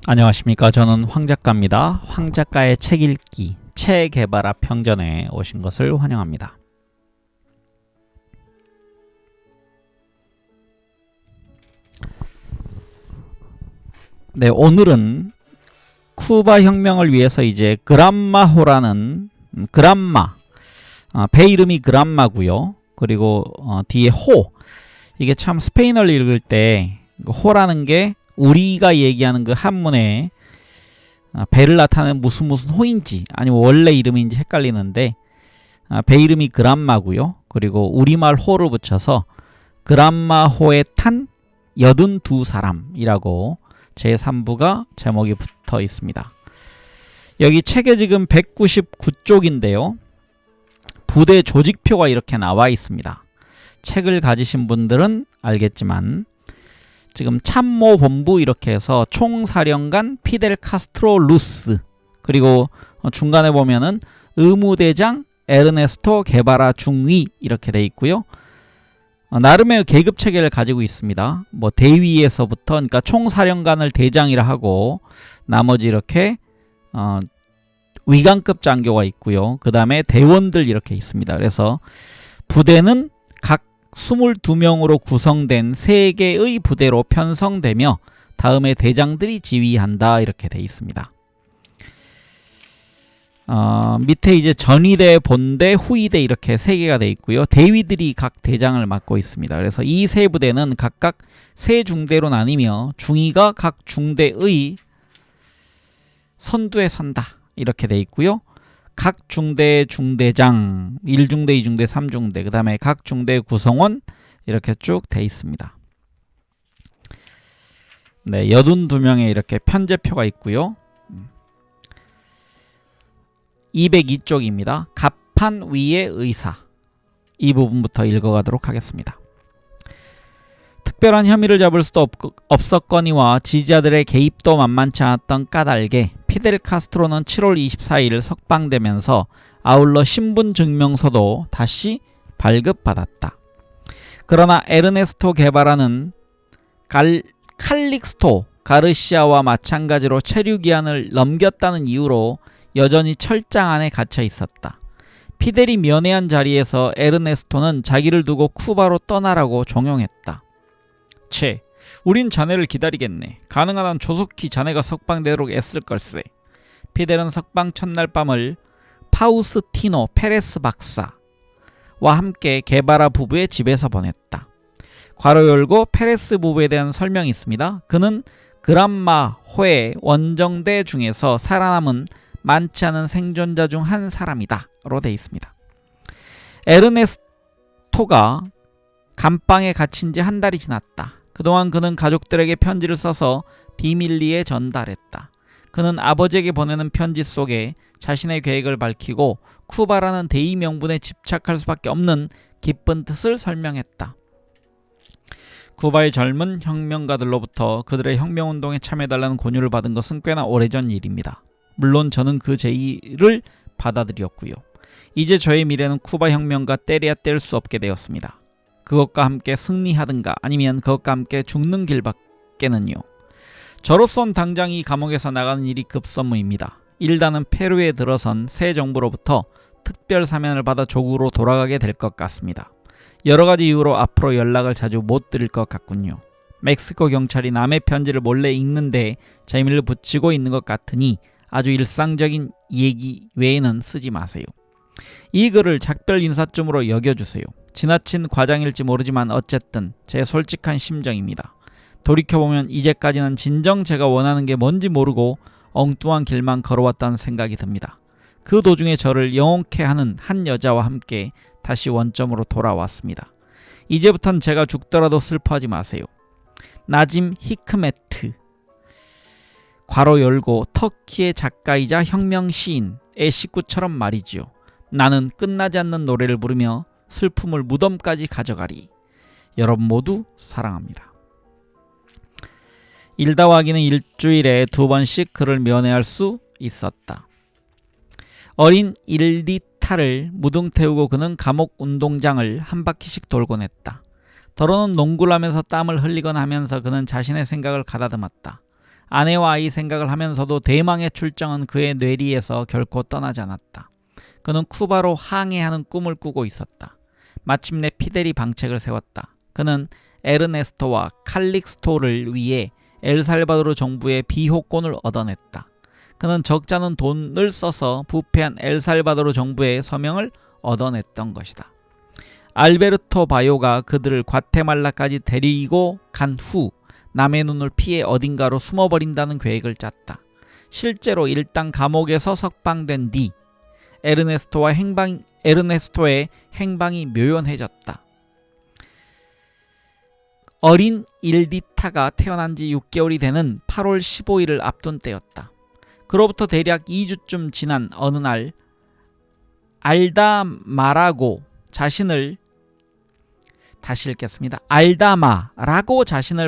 안녕하십니까. 저는 황작가입니다. 황작가의 책 읽기, 체개발아 평전에 오신 것을 환영합니다. 네, 오늘은 쿠바 혁명을 위해서 이제 그란마호라는 그란마, 배 이름이 그란마고요. 그리고 뒤에 호, 이게 참 스페인어를 읽을 때 호라는 게 우리가 얘기하는 그 한문에 배를 나타내는 무슨 호인지 아니면 원래 이름인지 헷갈리는데 배 이름이 그란마고요. 그리고 우리말 호를 붙여서 그란마호에 탄 82사람이라고 제3부가 제목이 붙어 있습니다. 여기 책에 지금 199쪽인데요. 부대 조직표가 이렇게 나와 있습니다. 책을 가지신 분들은 알겠지만 지금 참모본부 이렇게 해서 총사령관 피델 카스트로 루스, 그리고 중간에 보면은 의무대장 에르네스토 게바라 중위 이렇게 돼 있고요. 나름의 계급 체계를 가지고 있습니다. 뭐 대위에서부터, 그러니까 총사령관을 대장이라 하고 나머지 이렇게 위관급 장교가 있고요. 그 다음에 대원들 이렇게 있습니다. 그래서 부대는 각 22명으로 구성된 3개의 부대로 편성되며 다음에 대장들이 지휘한다 이렇게 돼 있습니다. 밑에 이제 전위대, 본대, 후위대 이렇게 3개가 돼 있고요. 대위들이 각 대장을 맡고 있습니다. 그래서 이 세 부대는 각각 3중대로 나뉘며 중위가 각 중대의 선두에 선다 이렇게 돼 있고요. 각 중대 중대장 1중대, 2중대, 3중대, 그 다음에 각 중대 구성원 이렇게 쭉 돼 있습니다. 네, 82명의 이렇게 편제표가 있고요. 202쪽입니다. 갑판 위의 의사, 이 부분부터 읽어가도록 하겠습니다. 특별한 혐의를 잡을 수도 없었거니와 지지자들의 개입도 만만치 않았던 까닭에 피델 카스트로는 7월 24일 석방되면서 아울러 신분증명서도 다시 발급받았다. 그러나 에르네스토 게바라는 칼릭스토 가르시아와 마찬가지로 체류기한을 넘겼다는 이유로 여전히 철장 안에 갇혀 있었다. 피델이 면회한 자리에서 에르네스토는 자기를 두고 쿠바로 떠나라고 종용했다. 우린 자네를 기다리겠네. 가능한 한 조속히 자네가 석방되도록 애쓸 걸세. 피델은 석방 첫날 밤을 파우스티노 페레스 박사와 함께 게바라 부부의 집에서 보냈다. 괄호 열고 페레스 부부에 대한 설명이 있습니다. 그는 그란마호의 원정대 중에서 살아남은 많지 않은 생존자 중 한 사람이다 로 되어 있습니다. 에르네스토가 감방에 갇힌 지 한 달이 지났다. 그동안 그는 가족들에게 편지를 써서 비밀리에 전달했다. 그는 아버지에게 보내는 편지 속에 자신의 계획을 밝히고 쿠바라는 대의 명분에 집착할 수밖에 없는 기쁜 뜻을 설명했다. 쿠바의 젊은 혁명가들로부터 그들의 혁명운동에 참여해달라는 권유를 받은 것은 꽤나 오래전 일입니다. 물론 저는 그 제의를 받아들였고요. 이제 저의 미래는 쿠바 혁명과 떼려야 뗄 수 없게 되었습니다. 그것과 함께 승리하든가 아니면 그것과 함께 죽는 길밖에는요. 저로선 당장 이 감옥에서 나가는 일이 급선무입니다. 일단은 페루에 들어선 새 정부로부터 특별 사면을 받아 조국으로 돌아가게 될 것 같습니다. 여러 가지 이유로 앞으로 연락을 자주 못 드릴 것 같군요. 멕시코 경찰이 남의 편지를 몰래 읽는데 재미를 붙이고 있는 것 같으니 아주 일상적인 얘기 외에는 쓰지 마세요. 이 글을 작별 인사쯤으로 여겨주세요. 지나친 과장일지 모르지만 어쨌든 제 솔직한 심정입니다. 돌이켜보면 이제까지는 진정 제가 원하는 게 뭔지 모르고 엉뚱한 길만 걸어왔다는 생각이 듭니다. 그 도중에 저를 영혼케 하는 한 여자와 함께 다시 원점으로 돌아왔습니다. 이제부턴 제가 죽더라도 슬퍼하지 마세요. 나짐 히크메트, 괄호 열고 터키의 작가이자 혁명 시인의 식구처럼 말이지요. 나는 끝나지 않는 노래를 부르며 슬픔을 무덤까지 가져가리. 여러분 모두 사랑합니다. 일다와기는 일주일에 2번씩 그를 면회할 수 있었다. 어린 일디타를 무등 태우고 그는 감옥 운동장을 한 바퀴씩 돌곤 했다. 더러는 농구를 하면서 땀을 흘리곤 하면서 그는 자신의 생각을 가다듬었다. 아내와 아이 생각을 하면서도 대망의 출정은 그의 뇌리에서 결코 떠나지 않았다. 그는 쿠바로 항해하는 꿈을 꾸고 있었다. 마침내 피델이 방책을 세웠다. 그는 에르네스토와 칼릭스토를 위해 엘살바도르 정부의 비호권을 얻어냈다. 그는 적잖은 돈을 써서 부패한 엘살바도르 정부의 서명을 얻어냈던 것이다. 알베르토 바요가 그들을 과테말라까지 데리고 간 후 남의 눈을 피해 어딘가로 숨어버린다는 계획을 짰다. 실제로 일단 감옥에서 석방된 뒤 에르네스토의 행방이 묘연해졌다. 어린 일디타가 태어난 지 6개월이 되는 8월 15일을 앞둔 때였다. 그로부터 대략 2주쯤 지난 어느 날 알다마라고 자신을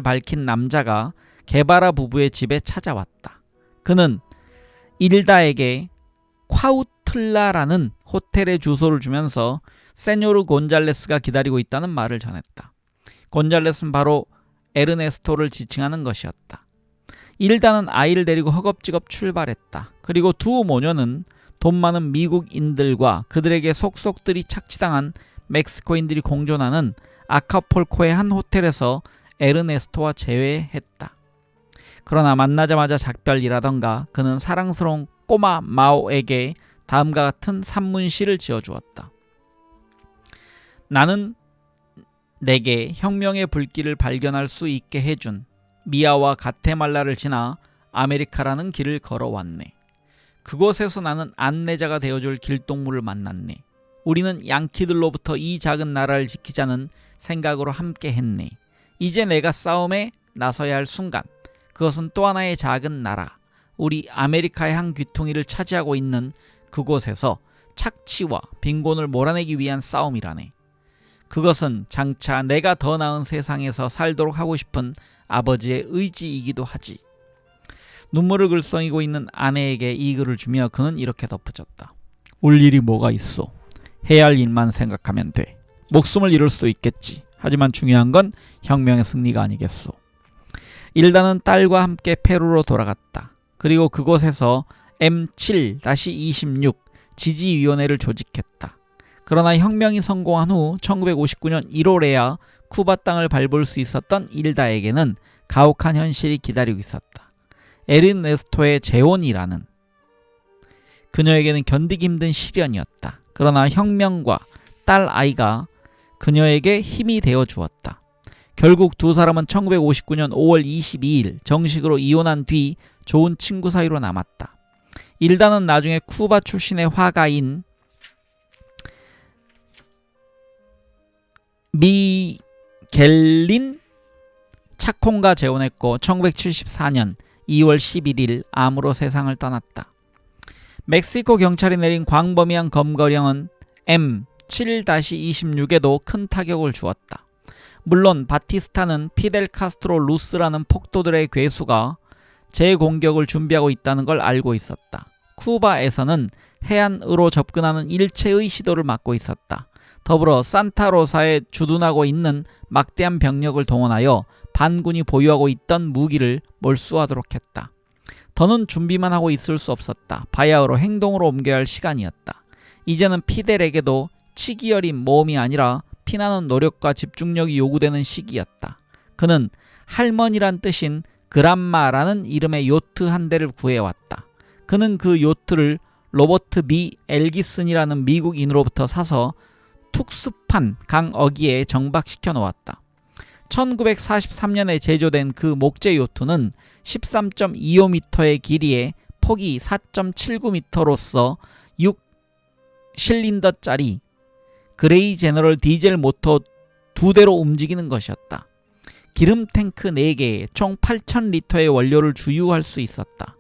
밝힌 남자가 게바라 부부의 집에 찾아왔다. 그는 일다에게 콰우틀라라는 호텔의 주소를 주면서 세뇨르 곤잘레스가 기다리고 있다는 말을 전했다. 곤잘레스는 바로 에르네스토를 지칭하는 것이었다. 일다는 아이를 데리고 허겁지겁 출발했다. 그리고 두 모녀는 돈 많은 미국인들과 그들에게 속속들이 착취당한 멕시코인들이 공존하는 아카폴코의 한 호텔에서 에르네스토와 재회했다. 그러나 만나자마자 작별이라던가 그는 사랑스러운 꼬마 마오에게 다음과 같은 산문시를 지어주었다. 나는 내게 혁명의 불길을 발견할 수 있게 해준 미아와 가테말라를 지나 아메리카라는 길을 걸어왔네. 그곳에서 나는 안내자가 되어줄 길동무를 만났네. 우리는 양키들로부터 이 작은 나라를 지키자는 생각으로 함께 했네. 이제 내가 싸움에 나서야 할 순간, 그것은 또 하나의 작은 나라, 우리 아메리카의 한 귀퉁이를 차지하고 있는 그곳에서 착취와 빈곤을 몰아내기 위한 싸움이라네. 그것은 장차 내가 더 나은 세상에서 살도록 하고 싶은 아버지의 의지이기도 하지. 눈물을 글썽이고 있는 아내에게 이 글을 주며 그는 이렇게 덧붙였다. 울 일이 뭐가 있어. 해야 할 일만 생각하면 돼. 목숨을 잃을 수도 있겠지. 하지만 중요한 건 혁명의 승리가 아니겠소. 일다는 딸과 함께 페루로 돌아갔다. 그리고 그곳에서 M7-26 지지위원회를 조직했다. 그러나 혁명이 성공한 후 1959년 1월에야 쿠바 땅을 밟을 수 있었던 일다에게는 가혹한 현실이 기다리고 있었다. 에르네스토의 재혼이라는 그녀에게는 견디기 힘든 시련이었다. 그러나 혁명과 딸 아이가 그녀에게 힘이 되어 주었다. 결국 두 사람은 1959년 5월 22일 정식으로 이혼한 뒤 좋은 친구 사이로 남았다. 일다는 나중에 쿠바 출신의 화가인 미겔린 차콩과 재혼했고 1974년 2월 11일 암으로 세상을 떠났다. 멕시코 경찰이 내린 광범위한 검거령은 M7-26에도 큰 타격을 주었다. 물론 바티스타는 피델 카스트로 루스라는 폭도들의 괴수가 재공격을 준비하고 있다는 걸 알고 있었다. 쿠바에서는 해안으로 접근하는 일체의 시도를 막고 있었다. 더불어 산타로사에 주둔하고 있는 막대한 병력을 동원하여 반군이 보유하고 있던 무기를 몰수하도록 했다. 더는 준비만 하고 있을 수 없었다. 바야흐로 행동으로 옮겨야 할 시간이었다. 이제는 피델에게도 치기 어린 모험이 아니라 피나는 노력과 집중력이 요구되는 시기였다. 그는 할머니란 뜻인 그란마라는 이름의 요트 한 대를 구해왔다. 그는 그 요트를 로버트 B. 엘기슨이라는 미국인으로부터 사서 툭스판 강 어귀에 정박시켜 놓았다. 1943년에 제조된 그 목재 요트는 13.25m의 길이에 폭이 4.79m로서 6실린더짜리 그레이 제너럴 디젤 모터 2대로 움직이는 것이었다. 기름 탱크 4개에 총 8,000리터의 원료를 주유할 수 있었다.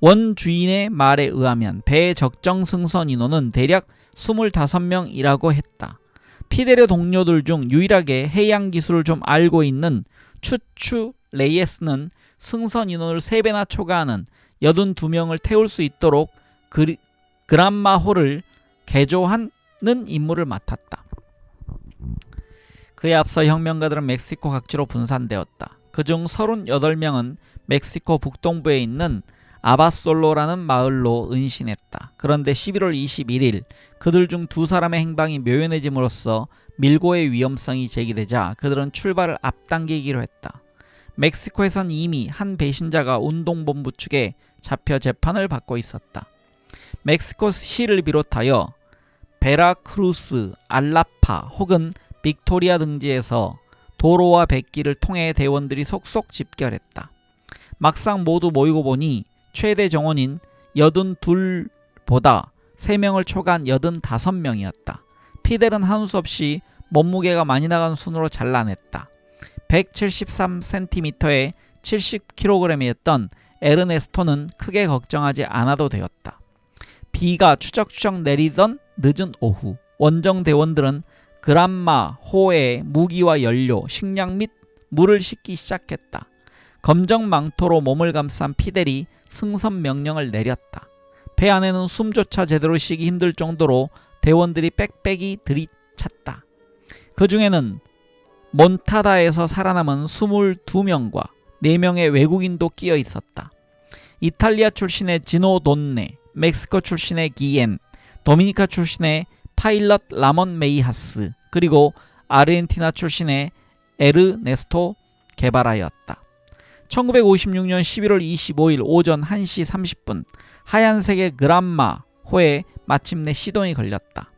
원 주인의 말에 의하면 배의 적정 승선 인원은 대략 25명이라고 했다. 피델의 동료들 중 유일하게 해양 기술을 좀 알고 있는 추추 레이에스는 승선 인원을 3배나 초과하는 82명을 태울 수 있도록 그란마호를 개조하는 임무를 맡았다. 그에 앞서 혁명가들은 멕시코 각지로 분산되었다. 그중 38명은 멕시코 북동부에 있는 아바솔로라는 마을로 은신했다. 그런데 11월 21일 그들 중 2사람의 행방이 묘연해짐으로써 밀고의 위험성이 제기되자 그들은 출발을 앞당기기로 했다. 멕시코에선 이미 한 배신자가 운동본부 측에 잡혀 재판을 받고 있었다. 멕시코시를 비롯하여 베라크루스, 알라파 혹은 빅토리아 등지에서 도로와 백길을 통해 대원들이 속속 집결했다. 막상 모두 모이고 보니 최대 정원인 82보다 3명을 초과한 85명이었다. 피델은 한우 없이 몸무게가 많이 나간 순으로 잘라냈다. 173cm에 70kg이었던 에르네스토는 크게 걱정하지 않아도 되었다. 비가 추적추적 내리던 늦은 오후, 원정 대원들은 그란마 호에 무기와 연료, 식량 및 물을 싣기 시작했다. 검정 망토로 몸을 감싼 피델이 승선 명령을 내렸다. 배 안에는 숨조차 제대로 쉬기 힘들 정도로 대원들이 빽빽이 들이찼다. 그 중에는 몬타다에서 살아남은 22명과 4명의 외국인도 끼어 있었다. 이탈리아 출신의 지노 돈네, 멕시코 출신의 기엔, 도미니카 출신의 파일럿 라몬 메이하스, 그리고 아르헨티나 출신의 에르네스토 게바라였다. 1956년 11월 25일 오전 1시 30분 하얀색의 그란마 호에 마침내 시동이 걸렸다.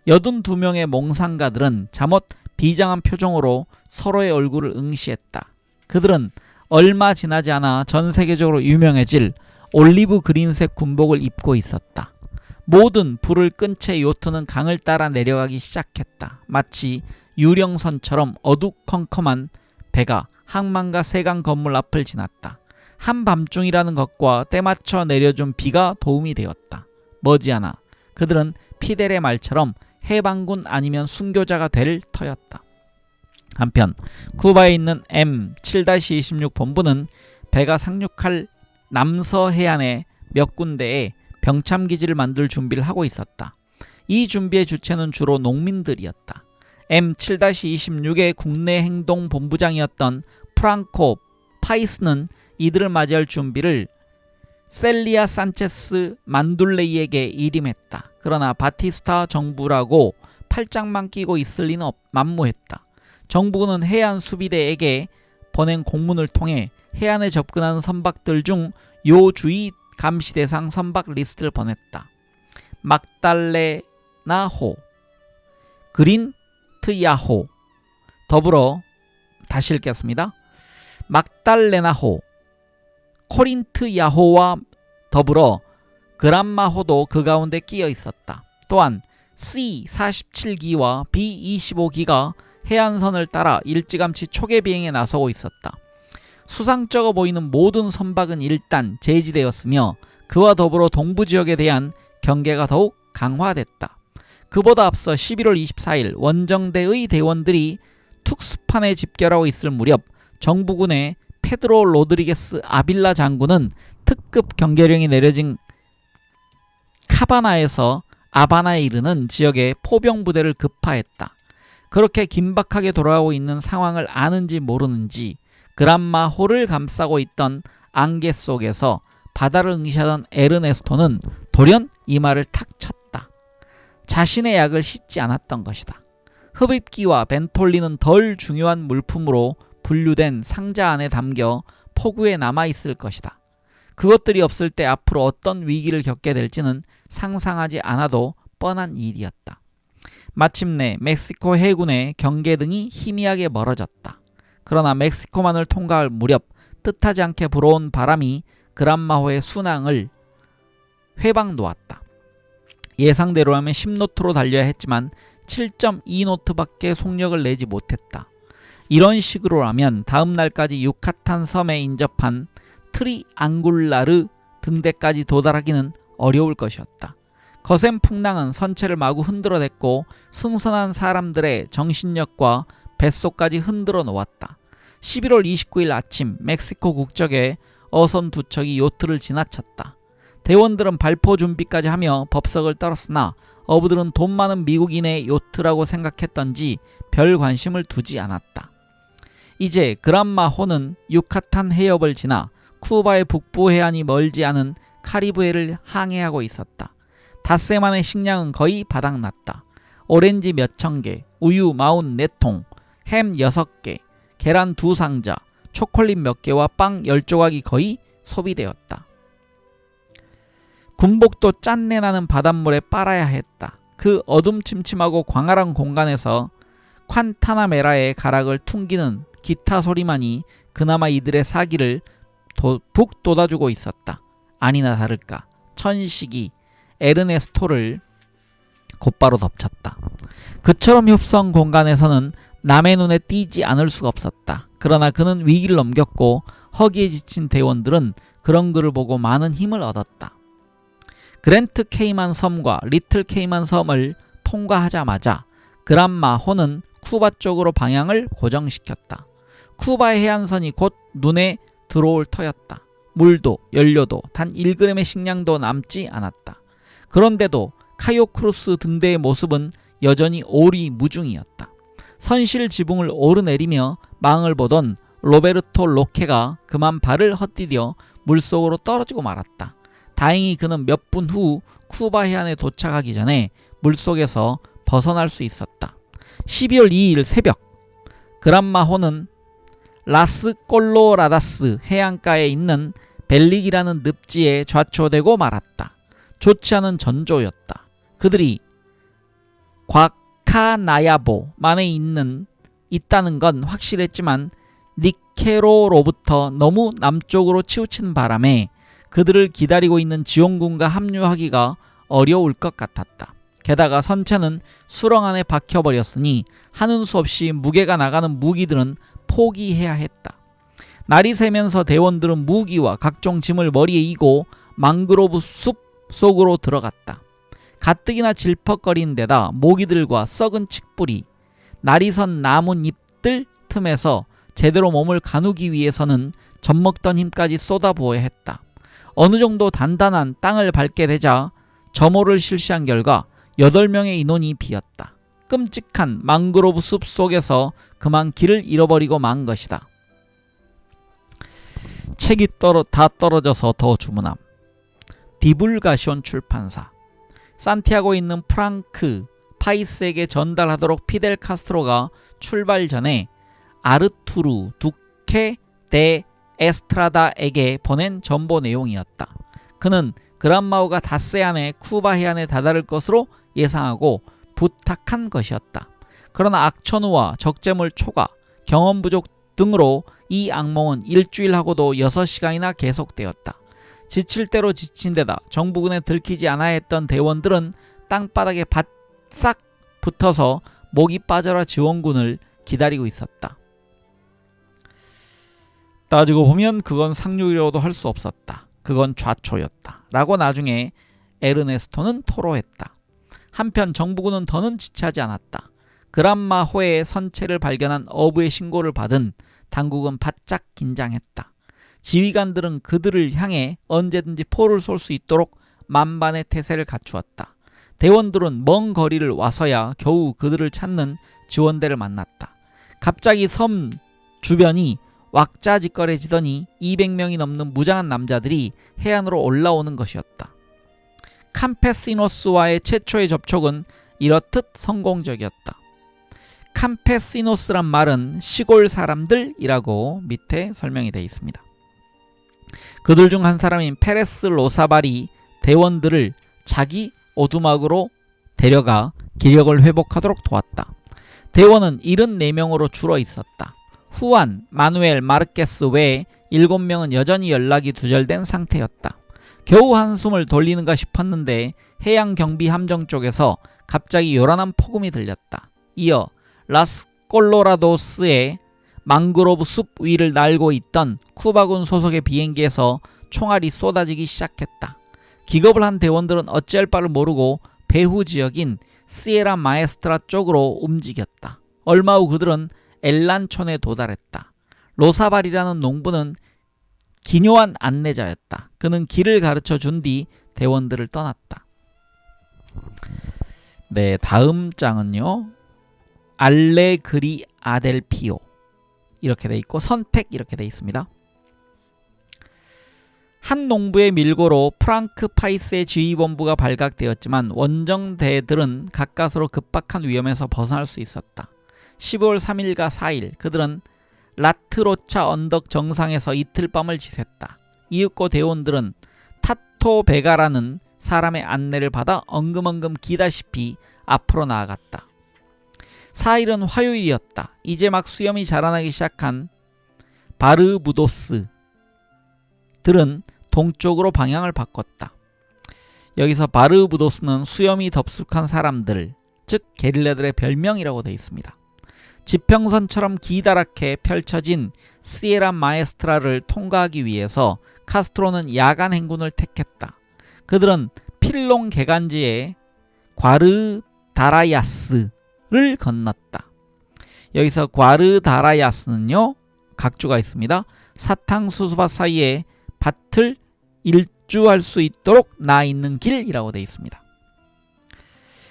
82명의 몽상가들은 잠옷 비장한 표정으로 서로의 얼굴을 응시했다. 그들은 얼마 지나지 않아 전 세계적으로 유명해질 올리브 그린색 군복을 입고 있었다. 모든 불을 끈 채 요트는 강을 따라 내려가기 시작했다. 마치 유령선처럼 어두컴컴한 배가 항만과 세강 건물 앞을 지났다. 한밤중이라는 것과 때맞춰 내려준 비가 도움이 되었다. 머지않아 그들은 피델의 말처럼 해방군 아니면 순교자가 될 터였다. 한편 쿠바에 있는 M7-26 본부는 배가 상륙할 남서 해안의 몇 군데에 병참기지를 만들 준비를 하고 있었다. 이 준비의 주체는 주로 농민들이었다. M7-26의 국내 행동 본부장이었던 프랑코 파이스는 이들을 맞이할 준비를 셀리아 산체스 만둘레이에게 일임했다. 그러나 바티스타 정부라고 팔짱만 끼고 있을 리는 만무했다. 정부군은 해안 수비대에게 보낸 공문을 통해 해안에 접근하는 선박들 중 요주의 감시 대상 선박 리스트를 보냈다. 막달레나호, 그린트야호, 더불어 다시 읽겠습니다. 막달레나호, 코린트야호와 더불어 그란마호도 그 가운데 끼어 있었다. 또한 C-47기와 B-25기가 해안선을 따라 일찌감치 초계 비행에 나서고 있었다. 수상쩍어 보이는 모든 선박은 일단 제지되었으며 그와 더불어 동부 지역에 대한 경계가 더욱 강화됐다. 그보다 앞서 11월 24일 원정대의 대원들이 툭스판에 집결하고 있을 무렵 정부군의 페드로 로드리게스 아빌라 장군은 특급 경계령이 내려진 카바나에서 아바나에 이르는 지역에 포병 부대를 급파했다. 그렇게 긴박하게 돌아가고 있는 상황을 아는지 모르는지 그란마호를 감싸고 있던 안개 속에서 바다를 응시하던 에르네스토는 돌연 이마를 탁 쳤다. 자신의 약을 씻지 않았던 것이다. 흡입기와 벤톨린은 덜 중요한 물품으로 분류된 상자 안에 담겨 포구에 남아있을 것이다. 그것들이 없을 때 앞으로 어떤 위기를 겪게 될지는 상상하지 않아도 뻔한 일이었다. 마침내 멕시코 해군의 경계등이 희미하게 멀어졌다. 그러나 멕시코만을 통과할 무렵 뜻하지 않게 불어온 바람이 그란마호의 순항을 회방 놓았다. 예상대로라면 10노트로 달려야 했지만 7.2노트밖에 속력을 내지 못했다. 이런 식으로라면 다음 날까지 유카탄 섬에 인접한 트리앙굴라르 등대까지 도달하기는 어려울 것이었다. 거센 풍랑은 선체를 마구 흔들어댔고 승선한 사람들의 정신력과 뱃속까지 흔들어 놓았다. 11월 29일 아침 멕시코 국적의 어선 두 척이 요트를 지나쳤다. 대원들은 발포 준비까지 하며 법석을 떨었으나 어부들은 돈 많은 미국인의 요트라고 생각했던지 별 관심을 두지 않았다. 이제 그란마호는 유카탄 해협을 지나 쿠바의 북부 해안이 멀지 않은 카리브해를 항해하고 있었다. 닷새만의 식량은 거의 바닥났다. 오렌지 몇천 개, 우유 44통, 햄 6개, 계란 2상자, 초콜릿 몇 개와 빵 10조각이 거의 소비되었다. 군복도 짠내 나는 바닷물에 빨아야 했다. 그 어둠침침하고 광활한 공간에서 콴타나메라의 가락을 퉁기는 기타 소리만이 그나마 이들의 사기를 북 돋아주고 있었다. 아니나 다를까 천식이 에르네스토를 곧바로 덮쳤다. 그처럼 협소한 공간에서는 남의 눈에 띄지 않을 수가 없었다. 그러나 그는 위기를 넘겼고 허기에 지친 대원들은 그런 그를 보고 많은 힘을 얻었다. 그랜트 케이만 섬과 리틀 케이만 섬을 통과하자마자 그란마호는 쿠바 쪽으로 방향을 고정시켰다. 쿠바의 해안선이 곧 눈에 들어올 터였다. 물도 연료도 단 1g의 식량도 남지 않았다. 그런데도 카요 크루스 등대의 모습은 여전히 오리무중이었다. 선실 지붕을 오르내리며 망을 보던 로베르토 로케가 그만 발을 헛디뎌 물속으로 떨어지고 말았다. 다행히 그는 몇 분 후 쿠바 해안에 도착하기 전에 물속에서 벗어날 수 있었다. 12월 2일 새벽 그란마호는 라스 꼴로라다스 해안가에 있는 벨릭이라는 늪지에 좌초되고 말았다. 좋지 않은 전조였다. 그들이 과카나야보만에 있다는 건 확실했지만 니케로로부터 너무 남쪽으로 치우친 바람에 그들을 기다리고 있는 지원군과 합류하기가 어려울 것 같았다. 게다가 선체는 수렁 안에 박혀버렸으니 하는 수 없이 무게가 나가는 무기들은 포기해야 했다. 날이 새면서 대원들은 무기와 각종 짐을 머리에 이고 망그로브 숲 속으로 들어갔다. 가뜩이나 질퍽거리는 데다 모기들과 썩은 칡뿌리, 날이 선 나뭇잎들 틈에서 제대로 몸을 가누기 위해서는 젖먹던 힘까지 쏟아부어야 했다. 어느 정도 단단한 땅을 밟게 되자 점호를 실시한 결과 8명의 인원이 비었다. 끔찍한 망그로브 숲 속에서 그만 길을 잃어버리고 만 것이다. 책이 다 떨어져서 더 주문함. 디불가시온 출판사. 산티아고에 있는 프랑크 파이스에게 전달하도록 피델 카스트로가 출발 전에 아르투르 두케 데 에스트라다에게 보낸 전보 내용이었다. 그는 그란마호가 닷새 안에 쿠바 해안에 다다를 것으로 예상하고 부탁한 것이었다. 그러나 악천후와 적재물 초과, 경험 부족 등으로 이 악몽은 일주일하고도 6시간이나 계속되었다. 지칠 대로 지친 데다 정부군에 들키지 않아야 했던 대원들은 땅바닥에 바싹 붙어서 목이 빠져라 지원군을 기다리고 있었다. 따지고 보면 그건 상륙이라고도 할 수 없었다. 그건 좌초였다. 라고 나중에 에르네스토는 토로했다. 한편 정부군은 더는 지체하지 않았다. 그란마호의 선체를 발견한 어부의 신고를 받은 당국은 바짝 긴장했다. 지휘관들은 그들을 향해 언제든지 포를 쏠 수 있도록 만반의 태세를 갖추었다. 대원들은 먼 거리를 와서야 겨우 그들을 찾는 지원대를 만났다. 갑자기 섬 주변이 왁자지껄해지더니 200명이 넘는 무장한 남자들이 해안으로 올라오는 것이었다. 캄페시노스와의 최초의 접촉은 이렇듯 성공적이었다. 캄페시노스란 말은 시골 사람들이라고 밑에 설명이 되어 있습니다. 그들 중 한 사람인 페레스 로사발이 대원들을 자기 오두막으로 데려가 기력을 회복하도록 도왔다. 대원은 74명으로 줄어 있었다. 후안, 마누엘, 마르케스 외에 7명은 여전히 연락이 두절된 상태였다. 겨우 한숨을 돌리는가 싶었는데 해양 경비 함정 쪽에서 갑자기 요란한 폭음이 들렸다. 이어 라스 콜로라도스의 망그로브 숲 위를 날고 있던 쿠바군 소속의 비행기에서 총알이 쏟아지기 시작했다. 기겁을 한 대원들은 어찌할 바를 모르고 배후 지역인 시에라 마에스트라 쪽으로 움직였다. 얼마 후 그들은 엘란촌에 도달했다. 로사발이라는 농부는 기묘한 안내자였다. 그는 길을 가르쳐 준 뒤 대원들을 떠났다. 네, 다음 장은요. 알레그리 아델피오 이렇게 돼 있고 선택 이렇게 돼 있습니다. 한 농부의 밀고로 프랑크 파이스의 지휘본부가 발각되었지만 원정대들은 가까스로 급박한 위험에서 벗어날 수 있었다. 12월 3일과 4일 그들은 라트로차 언덕 정상에서 이틀 밤을 지샜다. 이윽고 대원들은 타토 베가라는 사람의 안내를 받아 엉금엉금 기다시피 앞으로 나아갔다. 4일은 화요일이었다. 이제 막 수염이 자라나기 시작한 바르부도스들은 동쪽으로 방향을 바꿨다. 여기서 바르부도스는 수염이 덥숙한 사람들, 즉 게릴라들의 별명이라고 되어 있습니다. 지평선처럼 기다랗게 펼쳐진 시에라 마에스트라를 통과하기 위해서 카스트로는 야간 행군을 택했다. 그들은 필롱 개간지의 과르다라야스를 건넜다. 여기서 과르다라야스는요, 각주가 있습니다. 사탕수수밭 사이에 밭을 일주할 수 있도록 나 있는 길이라고 되어 있습니다.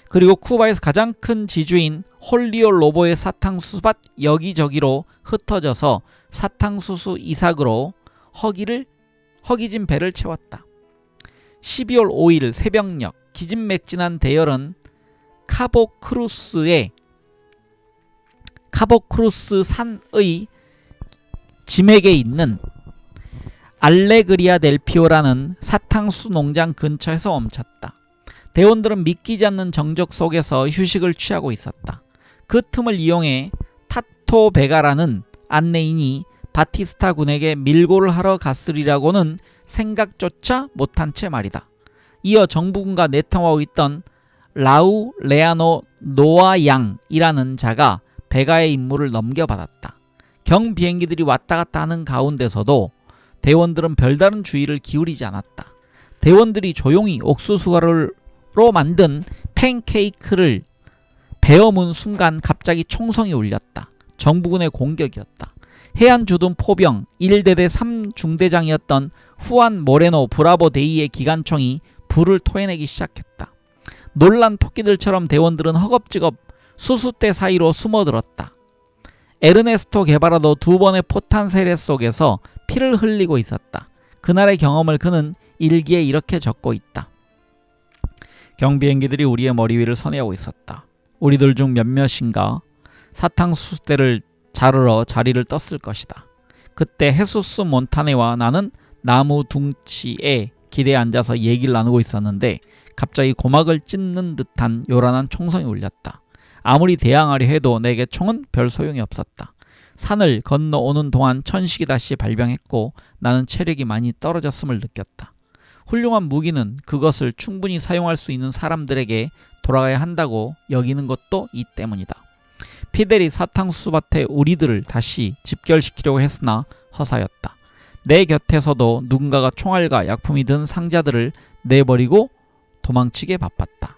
그리고 쿠바에서 가장 큰 지주인 홀리올 로보의 사탕수수밭 여기저기로 흩어져서 사탕수수 이삭으로 허기진 배를 채웠다. 12월 5일 새벽녘 기진맥진한 대열은 카보크루스 산의 지맥에 있는 알레그리아 델 피오라는 사탕수수 농장 근처에서 멈췄다. 대원들은 믿기지 않는 정적 속에서 휴식을 취하고 있었다. 그 틈을 이용해 타토 베가라는 안내인이 바티스타 군에게 밀고를 하러 갔으리라고는 생각조차 못한 채 말이다. 이어 정부군과 내통하고 있던 라우 레아노 노아양이라는 자가 베가의 임무를 넘겨받았다. 경 비행기들이 왔다 갔다 하는 가운데서도 대원들은 별다른 주의를 기울이지 않았다. 대원들이 조용히 옥수수가루로 만든 팬케이크를 베어문 순간 갑자기 총성이 울렸다. 정부군의 공격이었다. 해안주둔 포병 1대대 3중대장이었던 후안 모레노 브라보 데이의 기관총이 불을 토해내기 시작했다. 놀란 토끼들처럼 대원들은 허겁지겁 수수대 사이로 숨어들었다. 에르네스토 게바라도 2번의 포탄 세례 속에서 피를 흘리고 있었다. 그날의 경험을 그는 일기에 이렇게 적고 있다. 경비행기들이 우리의 머리 위를 선회하고 있었다. 우리들 중 몇몇인가 사탕수수대를 자르러 자리를 떴을 것이다. 그때 헤수스 몬타네와 나는 나무 둥치에 길에 앉아서 얘기를 나누고 있었는데 갑자기 고막을 찢는 듯한 요란한 총성이 울렸다. 아무리 대항하려 해도 내게 총은 별 소용이 없었다. 산을 건너오는 동안 천식이 다시 발병했고 나는 체력이 많이 떨어졌음을 느꼈다. 훌륭한 무기는 그것을 충분히 사용할 수 있는 사람들에게 돌아가야 한다고 여기는 것도 이 때문이다. 피델이 사탕수수밭에 우리들을 다시 집결시키려고 했으나 허사였다. 내 곁에서도 누군가가 총알과 약품이 든 상자들을 내버리고 도망치게 바빴다.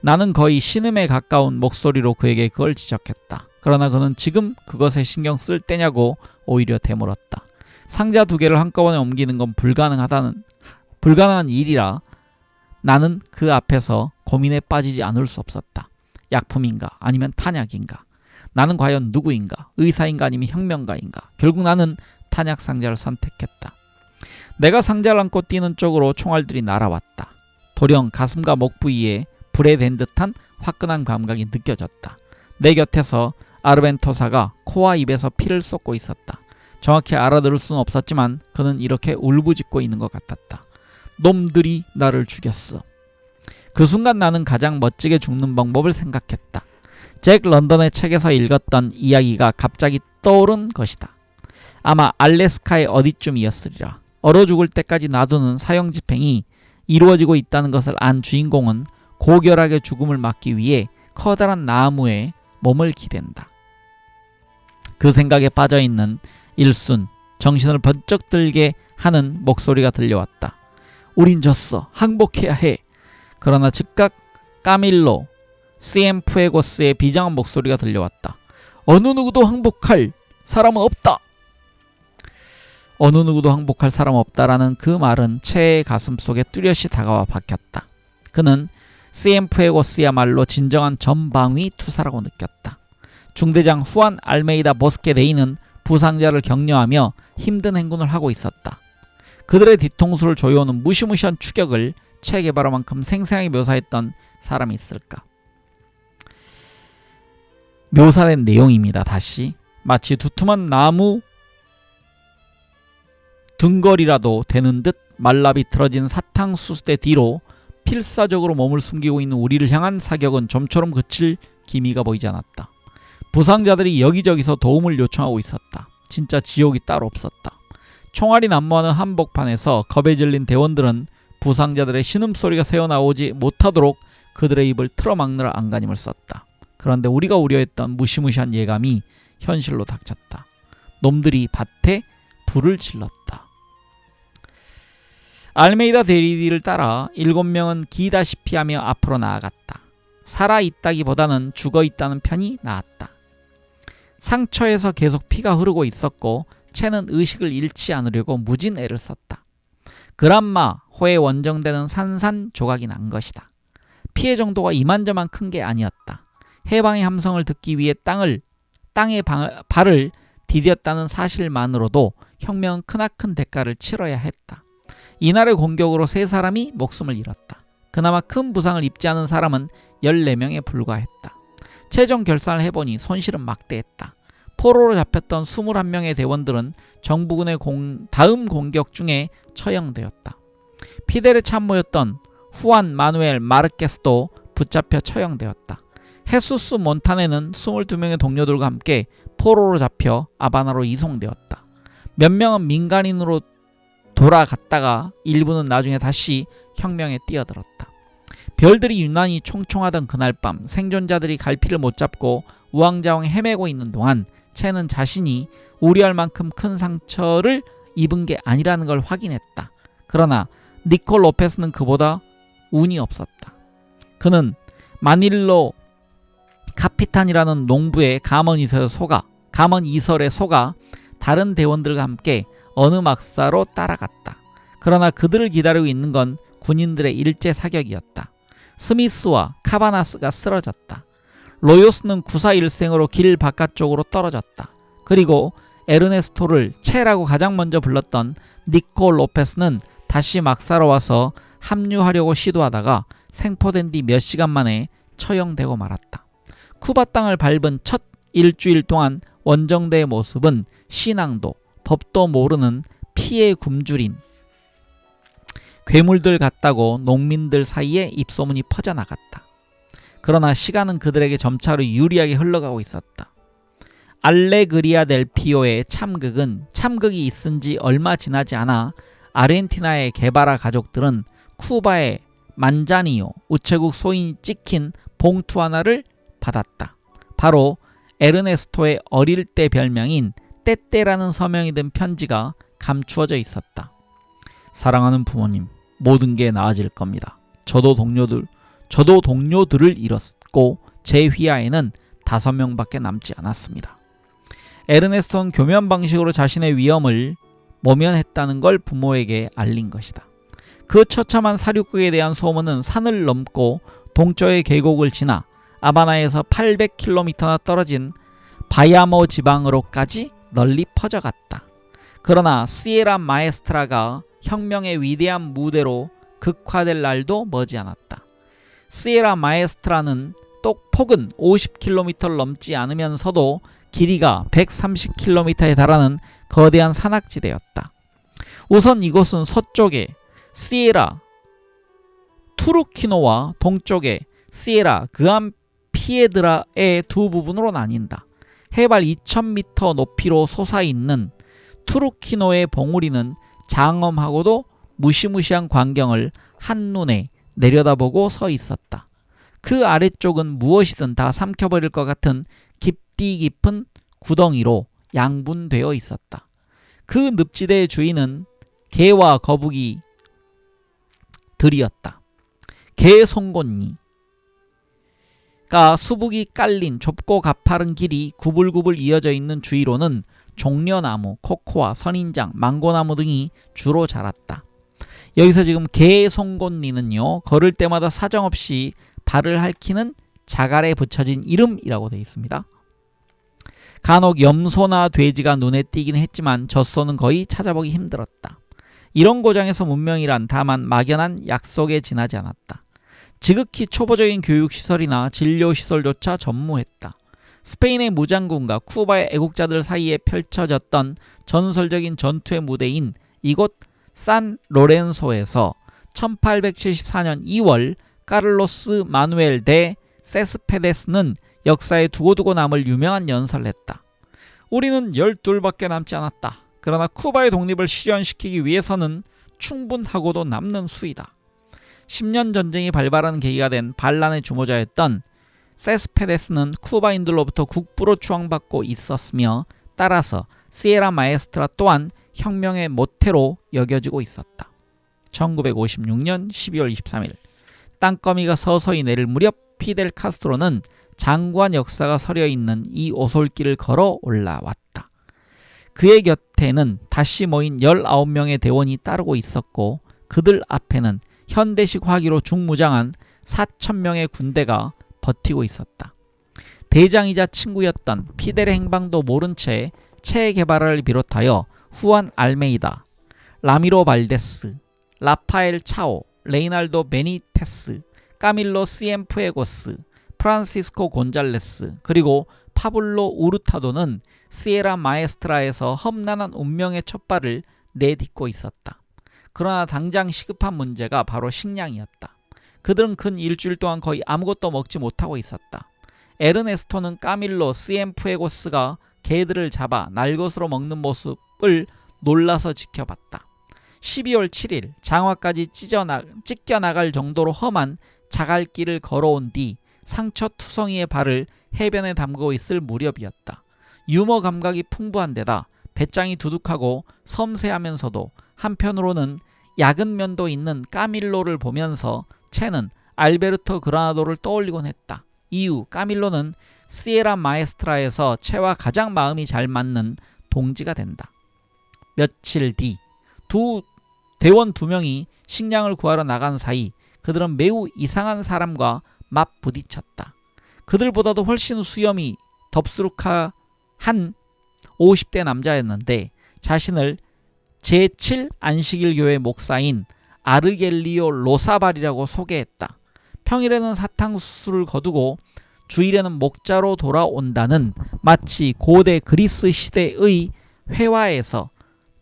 나는 거의 신음에 가까운 목소리로 그에게 그걸 지적했다. 그러나 그는 지금 그것에 신경 쓸 때냐고 오히려 되물었다. 상자 2개를 한꺼번에 옮기는 건 불가능한 일이라 나는 그 앞에서 고민에 빠지지 않을 수 없었다. 약품인가 아니면 탄약인가? 나는 과연 누구인가? 의사인가 아니면 혁명가인가? 결국 나는 탄약 상자를 선택했다. 내가 상자를 안고 뛰는 쪽으로 총알들이 날아왔다. 도령 가슴과 목 부위에 불에 댄 듯한 화끈한 감각이 느껴졌다. 내 곁에서 아르벤토사가 코와 입에서 피를 쏟고 있었다. 정확히 알아들을 수는 없었지만 그는 이렇게 울부짖고 있는 것 같았다. 놈들이 나를 죽였어. 그 순간 나는 가장 멋지게 죽는 방법을 생각했다. 잭 런던의 책에서 읽었던 이야기가 갑자기 떠오른 것이다. 아마 알래스카의 어디쯤이었으리라. 얼어 죽을 때까지 놔두는 사형집행이 이루어지고 있다는 것을 안 주인공은 고결하게 죽음을 막기 위해 커다란 나무에 몸을 기댄다. 그 생각에 빠져있는 일순 정신을 번쩍 들게 하는 목소리가 들려왔다. 우린 졌어. 항복해야 해. 그러나 즉각 까밀로 시엠푸에고스의 비장한 목소리가 들려왔다. 어느 누구도 항복할 사람은 없다. 어느 누구도 항복할 사람 없다라는 그 말은 채의 가슴속에 뚜렷이 다가와 박혔다. 그는 시엠푸에고스야말로 진정한 전방위 투사라고 느꼈다. 중대장 후안 알메이다 보스케데이는 부상자를 격려하며 힘든 행군을 하고 있었다. 그들의 뒤통수를 조여오는 무시무시한 추격을 체 게바라만큼 생생하게 묘사했던 사람이 있을까? 묘사된 내용입니다. 다시 마치 두툼한 나무 등걸이라도 되는 듯 말라비틀어진 사탕수수대 뒤로 필사적으로 몸을 숨기고 있는 우리를 향한 사격은 좀처럼 그칠 기미가 보이지 않았다. 부상자들이 여기저기서 도움을 요청하고 있었다. 진짜 지옥이 따로 없었다. 총알이 난무하는 한복판에서 겁에 질린 대원들은 부상자들의 신음소리가 새어나오지 못하도록 그들의 입을 틀어막느라 안간힘을 썼다. 그런데 우리가 우려했던 무시무시한 예감이 현실로 닥쳤다. 놈들이 밭에 불을 질렀다. 알메이다 대리디를 따라 7명은 기다시피 하며 앞으로 나아갔다. 살아있다기보다는 죽어있다는 편이 나았다. 상처에서 계속 피가 흐르고 있었고 채는 의식을 잃지 않으려고 무진 애를 썼다. 그람마 호에 원정되는 산산조각이 난 것이다. 피해 정도가 이만저만 큰 게 아니었다. 해방의 함성을 듣기 위해 땅에 발을 디뎠다는 사실만으로도 혁명은 크나큰 대가를 치러야 했다. 이날의 공격으로 3사람이 목숨을 잃었다. 그나마 큰 부상을 입지 않은 사람은 14명에 불과했다. 최종 결산을 해보니 손실은 막대했다. 포로로 잡혔던 21명의 대원들은 정부군의 다음 공격 중에 처형되었다. 피델의 참모였던 후안 마누엘 마르케스도 붙잡혀 처형되었다. 헤수스 몬타네는 22명의 동료들과 함께 포로로 잡혀 아바나로 이송되었다. 몇 명은 민간인으로 돌아갔다가 일부는 나중에 다시 혁명에 뛰어들었다. 별들이 유난히 총총하던 그날 밤 생존자들이 갈피를 못 잡고 우왕좌왕 헤매고 있는 동안 채는 자신이 우려할 만큼 큰 상처를 입은 게 아니라는 걸 확인했다. 그러나 니콜 로페스는 그보다 운이 없었다. 그는 마닐로 카피탄이라는 농부의 감언이설에 속아 다른 대원들과 함께 어느 막사로 따라갔다. 그러나 그들을 기다리고 있는 건 군인들의 일제 사격이었다. 스미스와 카바나스가 쓰러졌다. 로요스는 구사일생으로 길 바깥쪽으로 떨어졌다. 그리고 에르네스토를 체라고 가장 먼저 불렀던 니콜 로페스는 다시 막사로 와서 합류하려고 시도하다가 생포된 뒤 몇 시간 만에 처형되고 말았다. 쿠바 땅을 밟은 첫 일주일 동안 원정대의 모습은 신앙도 법도 모르는 피에 굶주린 괴물들 같다고 농민들 사이에 입소문이 퍼져나갔다. 그러나 시간은 그들에게 점차로 유리하게 흘러가고 있었다. 알레그리아 델 피오의 참극이 있은 지 얼마 지나지 않아 아르헨티나의 게바라 가족들은 쿠바의 만자니오 우체국 소인이 찍힌 봉투 하나를 받았다. 바로 에르네스토의 어릴 때 별명인 떼떼라는 서명이 든 편지가 감추어져 있었다. 사랑하는 부모님, 모든 게 나아질 겁니다. 저도 동료들을 잃었고 제 휘하에는 5명밖에 남지 않았습니다. 에르네스토는 교묘한 방식으로 자신의 위험을 모면했다는 걸 부모에게 알린 것이다. 그 처참한 사륙극에 대한 소문은 산을 넘고 동쪽의 계곡을 지나 아바나에서 800km나 떨어진 바야모 지방으로까지 널리 퍼져갔다. 그러나 시에라 마에스트라가 혁명의 위대한 무대로 극화될 날도 머지않았다. 시에라 마에스트라는 폭은 50km를 넘지 않으면서도 길이가 130km에 달하는 거대한 산악지대였다. 우선 이곳은 서쪽에 시에라 투르키노와 동쪽에 시에라 그암피에드라의 두 부분으로 나뉜다. 해발 2000m 높이로 솟아있는 투르키노의 봉우리는 장엄하고도 무시무시한 광경을 한눈에 내려다보고 서 있었다. 그 아래쪽은 무엇이든 다 삼켜버릴 것 같은 깊디 깊은 구덩이로 양분되어 있었다. 그 늪지대의 주인은 개와 거북이 들이었다. 개 송곳니가 수북이 깔린 좁고 가파른 길이 구불구불 이어져 있는 주위로는 종려나무, 코코아, 선인장, 망고나무 등이 주로 자랐다. 여기서 지금 개 송곳니는요, 걸을 때마다 사정없이 발을 핥히는 자갈에 붙여진 이름이라고 되어 있습니다. 간혹 염소나 돼지가 눈에 띄긴 했지만 젖소는 거의 찾아보기 힘들었다. 이런 고장에서 문명이란 다만 막연한 약속에 지나지 않았다. 지극히 초보적인 교육시설이나 진료시설조차 전무했다. 스페인의 무장군과 쿠바의 애국자들 사이에 펼쳐졌던 전설적인 전투의 무대인 이곳 산 로렌소에서 1874년 2월 카를로스 마누엘 데 세스페데스는 역사에 두고두고 남을 유명한 연설을 했다. 우리는 12밖에 남지 않았다. 그러나 쿠바의 독립을 실현시키기 위해서는 충분하고도 남는 수이다. 10년 전쟁이 발발하는 계기가 된 반란의 주모자였던 세스페데스는 쿠바인들로부터 국부로 추앙받고 있었으며 따라서 시에라 마에스트라 또한 혁명의 모태로 여겨지고 있었다. 1956년 12월 23일 땅거미가 서서히 내릴 무렵 피델 카스트로는 장구한 역사가 서려있는 이 오솔길을 걸어 올라왔다. 그의 곁에는 다시 모인 19명의 대원이 따르고 있었고 그들 앞에는 현대식 화기로 중무장한 4,000명의 군대가 버티고 있었다. 대장이자 친구였던 피델의 행방도 모른 채 체 게바라를 비롯하여 후안 알메이다, 라미로 발데스, 라파엘 차오, 레이날도 베니테스, 까밀로 시엠푸에고스, 프란시스코 곤잘레스, 그리고 파블로 우르타도는 시에라 마에스트라에서 험난한 운명의 첫발을 내딛고 있었다. 그러나 당장 시급한 문제가 바로 식량이었다. 그들은 근 일주일 동안 거의 아무것도 먹지 못하고 있었다. 에르네스토는 까밀로 시엠푸에고스가 개들을 잡아 날것으로 먹는 모습을 놀라서 지켜봤다. 12월 7일 장화까지 찢겨나갈 정도로 험한 자갈길을 걸어온 뒤 상처투성이의 발을 해변에 담그고 있을 무렵이었다. 유머 감각이 풍부한 데다 배짱이 두둑하고 섬세하면서도 한편으로는 약은 면도 있는 까밀로를 보면서 채는 알베르토 그라나도를 떠올리곤 했다. 이후 까밀로는 시에라 마에스트라에서 채와 가장 마음이 잘 맞는 동지가 된다. 며칠 뒤 대원 2명이 식량을 구하러 나간 사이 그들은 매우 이상한 사람과 맞부딪혔다. 그들보다도 훨씬 수염이 덥수룩한 50대 남자였는데 자신을 제7 안식일교회 목사인 아르겔리오 로사발이라고 소개했다. 평일에는 사탕수수를 거두고 주일에는 목자로 돌아온다는 마치 고대 그리스 시대의 회화에서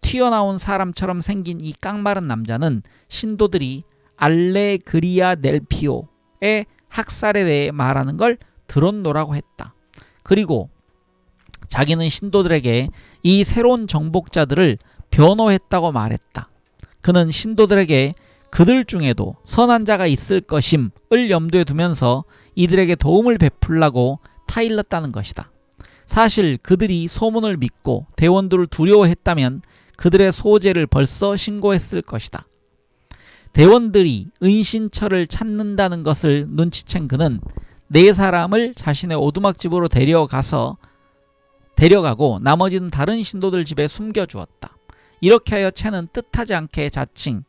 튀어나온 사람처럼 생긴 이 깡마른 남자는 신도들이 알레그리아 넬피오의 학살에 대해 말하는 걸 들었노라고 했다. 그리고 자기는 신도들에게 이 새로운 정복자들을 변호했다고 말했다. 그는 신도들에게 그들 중에도 선한 자가 있을 것임을 염두에 두면서 이들에게 도움을 베풀라고 타일렀다는 것이다. 사실 그들이 소문을 믿고 대원들을 두려워했다면 그들의 소재를 벌써 신고했을 것이다. 대원들이 은신처를 찾는다는 것을 눈치챈 그는 4사람을 자신의 오두막집으로 데려가고 나머지는 다른 신도들 집에 숨겨주었다. 이렇게 하여 채는 뜻하지 않게 자칭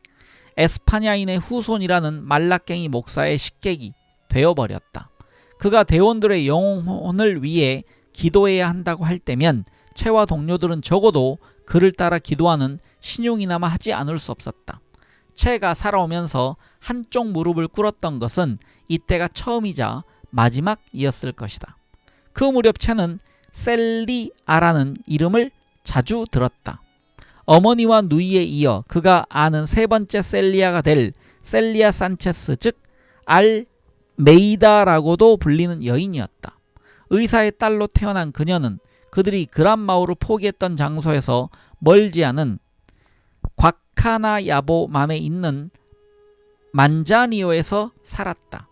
에스파냐인의 후손이라는 말라깽이 목사의 식객이 되어버렸다. 그가 대원들의 영혼을 위해 기도해야 한다고 할 때면 채와 동료들은 적어도 그를 따라 기도하는 신용이나마 하지 않을 수 없었다. 채가 살아오면서 한쪽 무릎을 꿇었던 것은 이때가 처음이자 마지막이었을 것이다. 그 무렵 채는 셀리아라는 이름을 자주 들었다. 어머니와 누이에 이어 그가 아는 3번째 셀리아가 될 셀리아 산체스, 즉 알메이다라고도 불리는 여인이었다. 의사의 딸로 태어난 그녀는 그들이 그란마우를 포기했던 장소에서 멀지 않은 곽카나야보만에 있는 만자니오에서 살았다.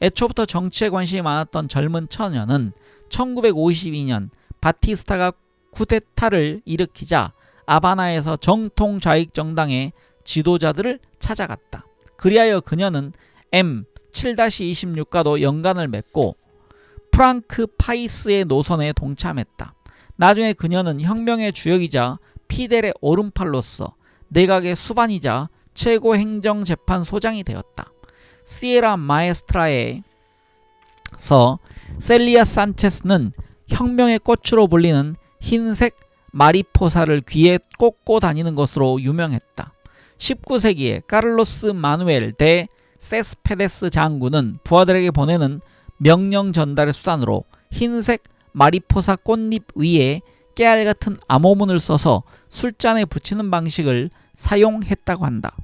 애초부터 정치에 관심이 많았던 젊은 처녀는 1952년 바티스타가 쿠데타를 일으키자 아바나에서 정통 좌익 정당의 지도자들을 찾아갔다. 그리하여 그녀는 M7-26과도 연관을 맺고 프랑크 파이스의 노선에 동참했다. 나중에 그녀는 혁명의 주역이자 피델의 오른팔로서 내각의 수반이자 최고 행정재판소장이 되었다. 시에라 마에스트라에서 셀리아 산체스는 혁명의 꽃으로 불리는 흰색 마리포사를 귀에 꽂고 다니는 것으로 유명했다. 19세기에 카를로스 마누엘 데 세스페데스 장군은 부하들에게 보내는 명령 전달의 수단으로 흰색 마리포사 꽃잎 위에 깨알 같은 암호문을 써서 술잔에 붙이는 방식을 사용했다고 한다.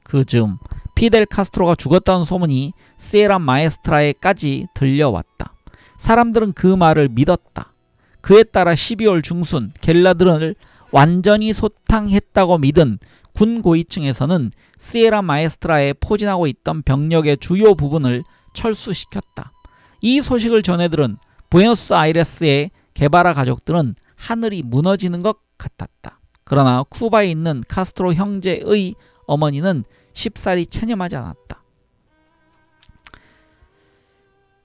그 즈음 피델 카스트로가 죽었다는 소문이 시에라 마에스트라에까지 들려왔다. 사람들은 그 말을 믿었다. 그에 따라 12월 중순 게릴라들을 완전히 소탕했다고 믿은 군 고위층에서는 시에라 마에스트라에 포진하고 있던 병력의 주요 부분을 철수시켰다. 이 소식을 전해들은 부에노스아이레스의 게바라 가족들은 하늘이 무너지는 것 같았다. 그러나 쿠바에 있는 카스트로 형제의 어머니는 쉽사리 체념하지 않았다.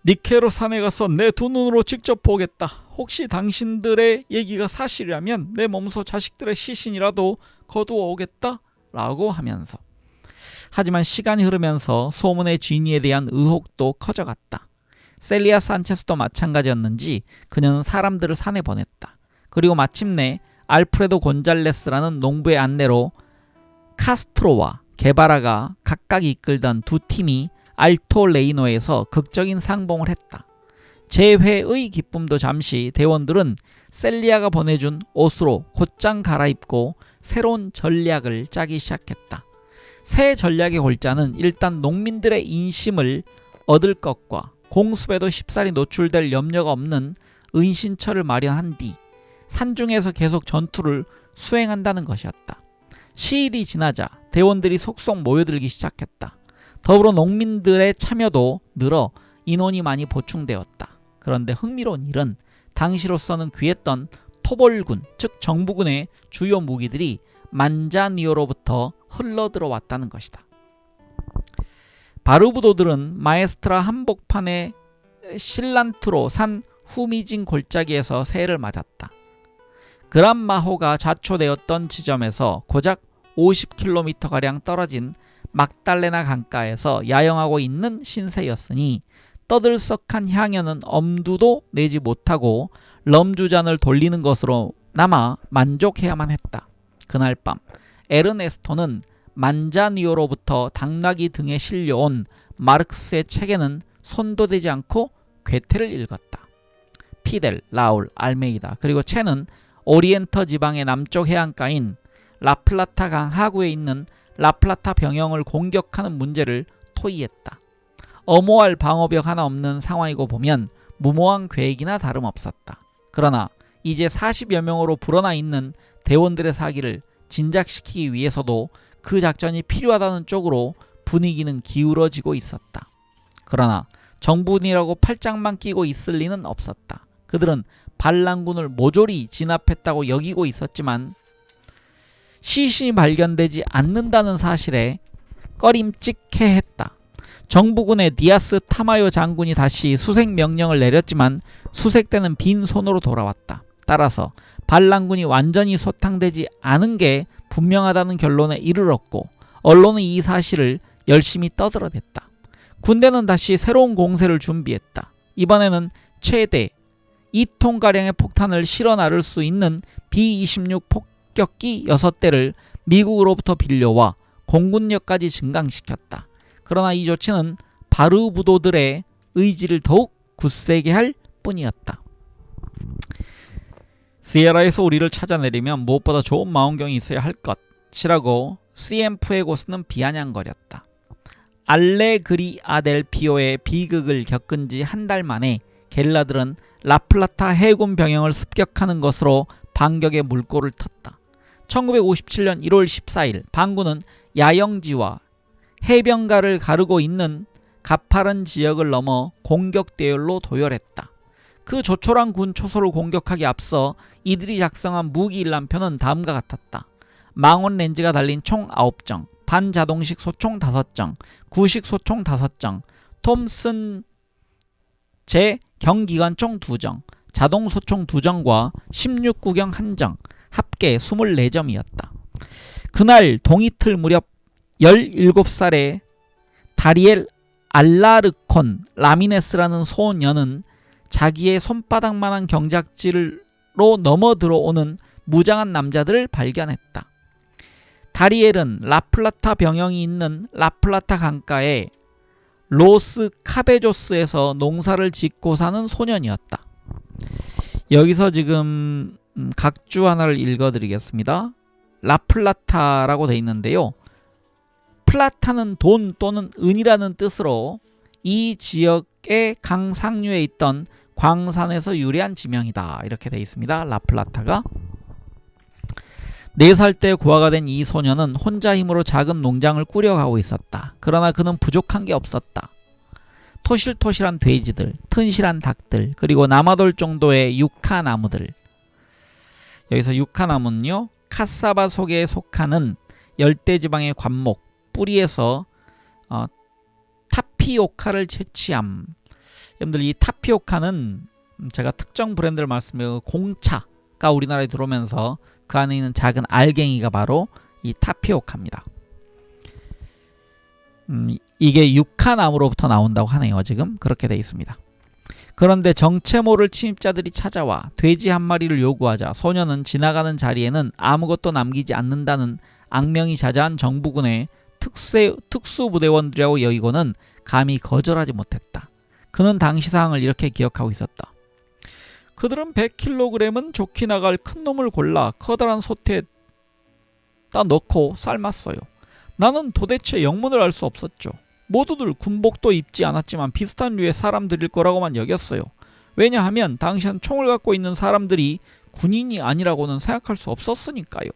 니케로 산에 가서 내 두 눈으로 직접 보겠다. 혹시 당신들의 얘기가 사실이라면 내 몸소 자식들의 시신이라도 거두어 오겠다 라고 하면서, 하지만 시간이 흐르면서 소문의 진위에 대한 의혹도 커져갔다. 셀리아 산체스도 마찬가지였는지 그녀는 사람들을 산에 보냈다. 그리고 마침내 알프레도 곤잘레스라는 농부의 안내로 카스트로와 게바라가 각각 이끌던 두 팀이 알토 레이노에서 극적인 상봉을 했다. 재회의 기쁨도 잠시 대원들은 셀리아가 보내준 옷으로 곧장 갈아입고 새로운 전략을 짜기 시작했다. 새 전략의 골자는 일단 농민들의 인심을 얻을 것과 공습에도 쉽사리 노출될 염려가 없는 은신처를 마련한 뒤 산중에서 계속 전투를 수행한다는 것이었다. 시일이 지나자 대원들이 속속 모여들기 시작했다. 더불어 농민들의 참여도 늘어 인원이 많이 보충되었다. 그런데 흥미로운 일은 당시로서는 귀했던 토벌군, 즉 정부군의 주요 무기들이 만자니오로부터 흘러들어왔다는 것이다. 바르부도들은 마에스트라 한복판의 실란트로 산 후미진 골짜기에서 새해를 맞았다. 그란마호가 자초되었던 지점에서 고작 50km가량 떨어진 막달레나 강가에서 야영하고 있는 신세였으니 떠들썩한 향연은 엄두도 내지 못하고 럼주잔을 돌리는 것으로 남아 만족해야만 했다. 그날 밤 에르네스토는 만자니오로부터 당나귀 등에 실려온 마르크스의 책에는 손도 대지 않고 괴테를 읽었다. 피델, 라울, 알메이다 그리고 체는 오리엔터 지방의 남쪽 해안가인 라플라타 강 하구에 있는 라플라타 병영을 공격하는 문제를 토의했다. 엄호할 방어벽 하나 없는 상황이고 보면 무모한 계획이나 다름없었다. 그러나 이제 40여 명으로 불어나 있는 대원들의 사기를 진작시키기 위해서도 그 작전이 필요하다는 쪽으로 분위기는 기울어지고 있었다. 그러나 정부군이라고 팔짱만 끼고 있을 리는 없었다. 그들은 반란군을 모조리 진압했다고 여기고 있었지만 시신이 발견되지 않는다는 사실에 꺼림칙해했다. 정부군의 디아스 타마요 장군이 다시 수색 명령을 내렸지만 수색대는 빈손으로 돌아왔다. 따라서 반란군이 완전히 소탕되지 않은 게 분명하다는 결론에 이르렀고 언론은 이 사실을 열심히 떠들어댔다. 군대는 다시 새로운 공세를 준비했다. 이번에는 최대 2톤가량의 폭탄을 실어 나를 수 있는 B-26 폭격기 6대를 미국으로부터 빌려와 공군력까지 증강시켰다. 그러나 이 조치는 바르부도들의 의지를 더욱 굳세게 할 뿐이었다. 시에라에서 우리를 찾아내려면 무엇보다 좋은 망원경이 있어야 할 것이라고 시엠푸에고스는 비아냥거렸다. 알레그리아 델 피오의 비극을 겪은 지 한 달 만에 게릴라들은 라플라타 해군 병영을 습격하는 것으로 반격의 물꼬를 텄다. 1957년 1월 14일 반군은 야영지와 해변가를 가르고 있는 가파른 지역을 넘어 공격대열로 도열했다. 그 조촐한 군 초소를 공격하기 앞서 이들이 작성한 무기 일람표는 다음과 같았다. 망원 렌즈가 달린 총 9정, 반자동식 소총 5정, 구식 소총 5정, 톰슨 제 경기관총 2정, 자동 소총 2정과 16구경 1정, 합계 24점이었다. 그날 동이틀 무렵 17살의 다리엘 알라르콘 라미네스라는 소년은 자기의 손바닥만한 경작지로 넘어 들어오는 무장한 남자들을 발견했다. 다리엘은 라플라타 병영이 있는 라플라타 강가에 로스 카베조스에서 농사를 짓고 사는 소년이었다. 여기서 지금 각주 하나를 읽어드리겠습니다. 라플라타라고 되어 있는데요. 플라타는 돈 또는 은이라는 뜻으로 이 지역의 강 상류에 있던 광산에서 유래한 지명이다. 이렇게 되어 있습니다. 라플라타가. 4살 때 고아가 된 이 소녀는 혼자 힘으로 작은 농장을 꾸려가고 있었다. 그러나 그는 부족한 게 없었다. 토실토실한 돼지들, 튼실한 닭들, 그리고 남아돌 정도의 유카나무들. 여기서 유카나무는요, 카사바 속에 속하는 열대지방의 관목, 뿌리에서 타피오카를 채취함. 여러분들 이 타피오카는 제가 특정 브랜드를 말씀드리고 공차가 우리나라에 들어오면서 그 안에 있는 작은 알갱이가 바로 이 타피오카입니다. 이게 유카나무로부터 나온다고 하네요. 지금 그렇게 되어 있습니다. 그런데 정체 모를 침입자들이 찾아와 돼지 한 마리를 요구하자 소녀는 지나가는 자리에는 아무것도 남기지 않는다는 악명이 자자한 정부군의 특수부대원들이라고 여기고는 감히 거절하지 못했다. 그는 당시 상황을 이렇게 기억하고 있었다. 그들은 100kg은 좋게 나갈 큰 놈을 골라 커다란 솥에다 넣고 삶았어요. 나는 도대체 영문을 알 수 없었죠. 모두들 군복도 입지 않았지만 비슷한 류의 사람들일 거라고만 여겼어요. 왜냐하면 당시엔 총을 갖고 있는 사람들이 군인이 아니라고는 생각할 수 없었으니까요.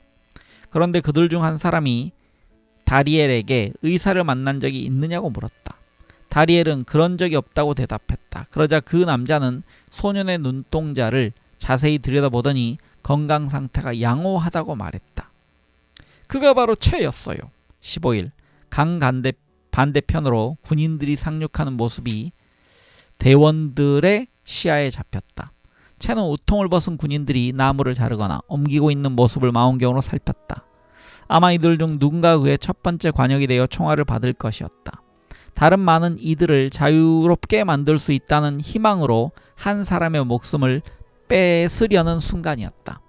그런데 그들 중 한 사람이 다리엘에게 의사를 만난 적이 있느냐고 물었다. 다리엘은 그런 적이 없다고 대답했다. 그러자 그 남자는 소년의 눈동자를 자세히 들여다보더니 건강 상태가 양호하다고 말했다. 그가 바로 채였어요. 15일 강 반대편으로 군인들이 상륙하는 모습이 대원들의 시야에 잡혔다. 채는 우통을 벗은 군인들이 나무를 자르거나 옮기고 있는 모습을 망원경으로 살폈다. 아마 이들 중 누군가 그의 첫 번째 관역이 되어 총알을 받을 것이었다. 다른 많은 이들을 자유롭게 만들 수 있다는 희망으로 한 사람의 목숨을 뺏으려는 순간이었다.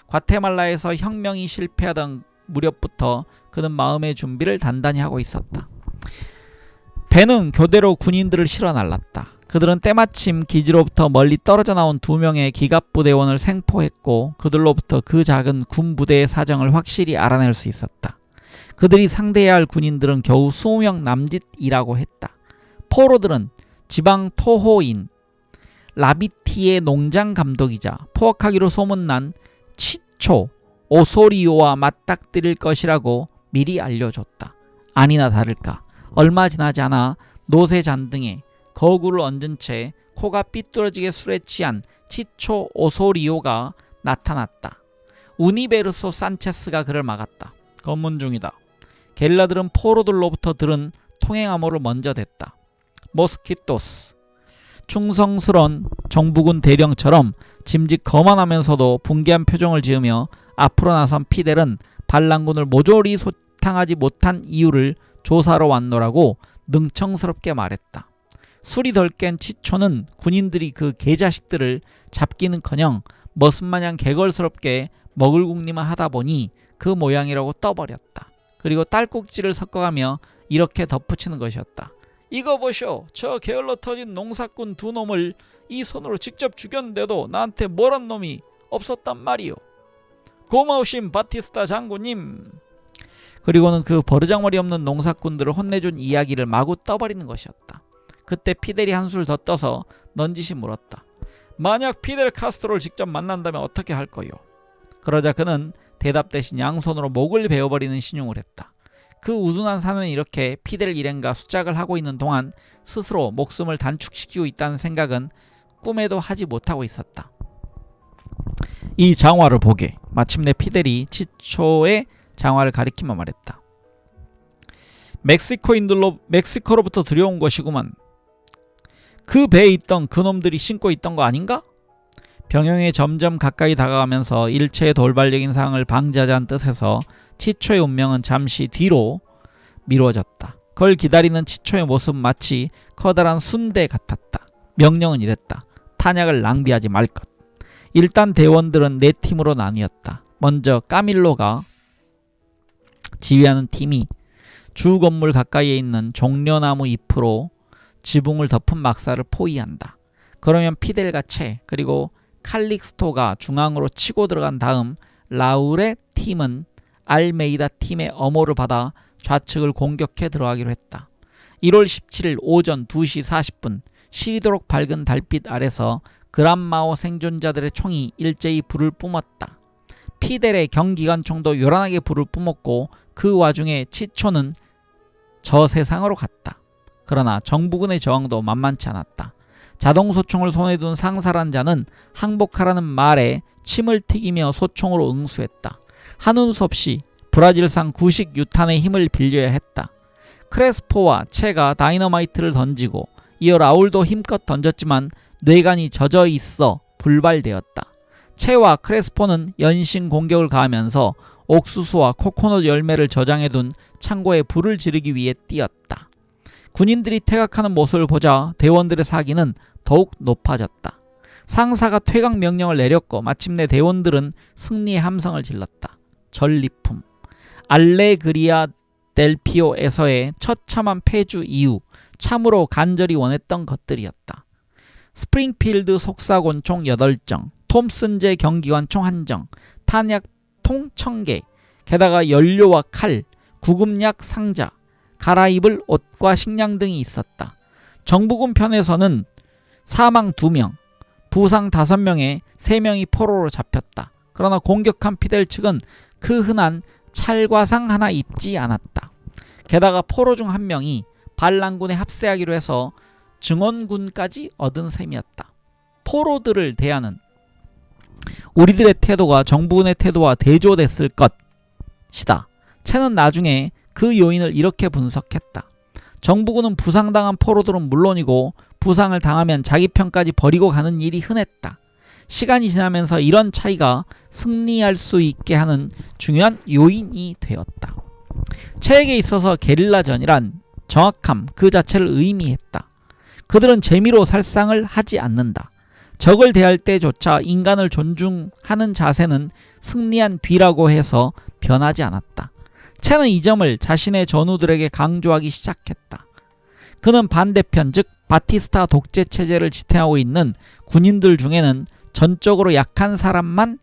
과테말라에서 혁명이 실패하던 무렵부터 그는 마음의 준비를 단단히 하고 있었다. 배는 교대로 군인들을 실어 날랐다. 그들은 때마침 기지로부터 멀리 떨어져 나온 2명의 기갑부대원을 생포했고 그들로부터 그 작은 군부대의 사정을 확실히 알아낼 수 있었다. 그들이 상대해야 할 군인들은 겨우 20명 남짓이라고 했다. 포로들은 지방 토호인 라비티의 농장 감독이자 포악하기로 소문난 치초 오소리오와 맞닥뜨릴 것이라고 미리 알려줬다. 아니나 다를까 얼마 지나지 않아 노새 잔등에 거구를 얹은 채 코가 삐뚤어지게 술에 취한 치초 오소리오가 나타났다. 우니베르소 산체스가 그를 막았다. 검문 중이다. 게릴라들은 포로들로부터 들은 통행암호를 먼저 댔다. 모스키토스. 충성스런 정부군 대령처럼 짐짓 거만하면서도 분개한 표정을 지으며 앞으로 나선 피델은 반란군을 모조리 소탕하지 못한 이유를 조사로 왔노라고 능청스럽게 말했다. 술이 덜 깬 치초는 군인들이 그 개자식들을 잡기는커녕 머슴마냥 개걸스럽게 먹을국리만 하다 보니 그 모양이라고 떠버렸다. 그리고 딸꾹질을 섞어가며 이렇게 덧붙이는 것이었다. 이거 보쇼. 저 게을러 터진 농사꾼 2놈을 이 손으로 직접 죽였는데도 나한테 뭐란 놈이 없었단 말이오. 고마우신 바티스타 장군님. 그리고는 그 버르장머리 없는 농사꾼들을 혼내준 이야기를 마구 떠버리는 것이었다. 그때 피델이 한술 더 떠서 넌지시 물었다. 만약 피델 카스트로를 직접 만난다면 어떻게 할 거요? 그러자 그는 대답 대신 양손으로 목을 베어버리는 신용을 했다. 그 우둔한 사내는 이렇게 피델 일행과 수작을 하고 있는 동안 스스로 목숨을 단축시키고 있다는 생각은 꿈에도 하지 못하고 있었다. 이 장화를 보게. 마침내 피델이 치초의 장화를 가리키며 말했다. 멕시코로부터 들여온 것이구만. 그 배에 있던 그놈들이 신고 있던 거 아닌가? 병영에 점점 가까이 다가가면서 일체의 돌발적인 상황을 방지하자는 뜻에서 치초의 운명은 잠시 뒤로 미뤄졌다. 그걸 기다리는 치초의 모습은 마치 커다란 순대 같았다. 명령은 이랬다. 탄약을 낭비하지 말 것. 일단 대원들은 네 팀으로 나뉘었다. 먼저 까밀로가 지휘하는 팀이 주 건물 가까이에 있는 종려나무 잎으로 지붕을 덮은 막사를 포위한다. 그러면 피델과 채 그리고 칼릭스토가 중앙으로 치고 들어간 다음 라울의 팀은 알메이다 팀의 엄호를 받아 좌측을 공격해 들어가기로 했다. 1월 17일 오전 2시 40분 시리도록 밝은 달빛 아래서 그란마오 생존자들의 총이 일제히 불을 뿜었다. 피델의 경기관총도 요란하게 불을 뿜었고 그 와중에 치초는 저 세상으로 갔다. 그러나 정부군의 저항도 만만치 않았다. 자동소총을 손에 둔 상사란 자는 항복하라는 말에 침을 튀기며 소총으로 응수했다. 한운 수 없이 브라질산 구식 유탄의 힘을 빌려야 했다. 크레스포와 채가 다이너마이트를 던지고 이어 라울도 힘껏 던졌지만 뇌관이 젖어 있어 불발되었다. 채와 크레스포는 연신 공격을 가하면서 옥수수와 코코넛 열매를 저장해둔 창고에 불을 지르기 위해 뛰었다. 군인들이 퇴각하는 모습을 보자 대원들의 사기는 더욱 높아졌다. 상사가 퇴각 명령을 내렸고 마침내 대원들은 승리의 함성을 질렀다. 전리품. 알레그리아 델피오에서의 처참한 패주 이후 참으로 간절히 원했던 것들이었다. 스프링필드 속사권 총 8정, 톰슨제 경기관 총 1정, 탄약통 1000개, 게다가 연료와 칼, 구급약 상자, 갈아입을 옷과 식량 등이 있었다. 정부군 편에서는 사망 2명, 부상 5명에 3명이 포로로 잡혔다. 그러나 공격한 피델 측은 그 흔한 찰과상 하나 입지 않았다. 게다가 포로 중 1명이 반란군에 합세하기로 해서 증원군까지 얻은 셈이었다. 포로들을 대하는 우리들의 태도가 정부군의 태도와 대조됐을 것이다. 채는 나중에 그 요인을 이렇게 분석했다. 정부군은 부상당한 포로들은 물론이고 부상을 당하면 자기 편까지 버리고 가는 일이 흔했다. 시간이 지나면서 이런 차이가 승리할 수 있게 하는 중요한 요인이 되었다. 채에게 있어서 게릴라전이란 정확함 그 자체를 의미했다. 그들은 재미로 살상을 하지 않는다. 적을 대할 때조차 인간을 존중하는 자세는 승리한 뒤라고 해서 변하지 않았다. 채는 이 점을 자신의 전우들에게 강조하기 시작했다. 그는 반대편 즉 바티스타 독재 체제를 지탱하고 있는 군인들 중에는 전적으로 약한 사람만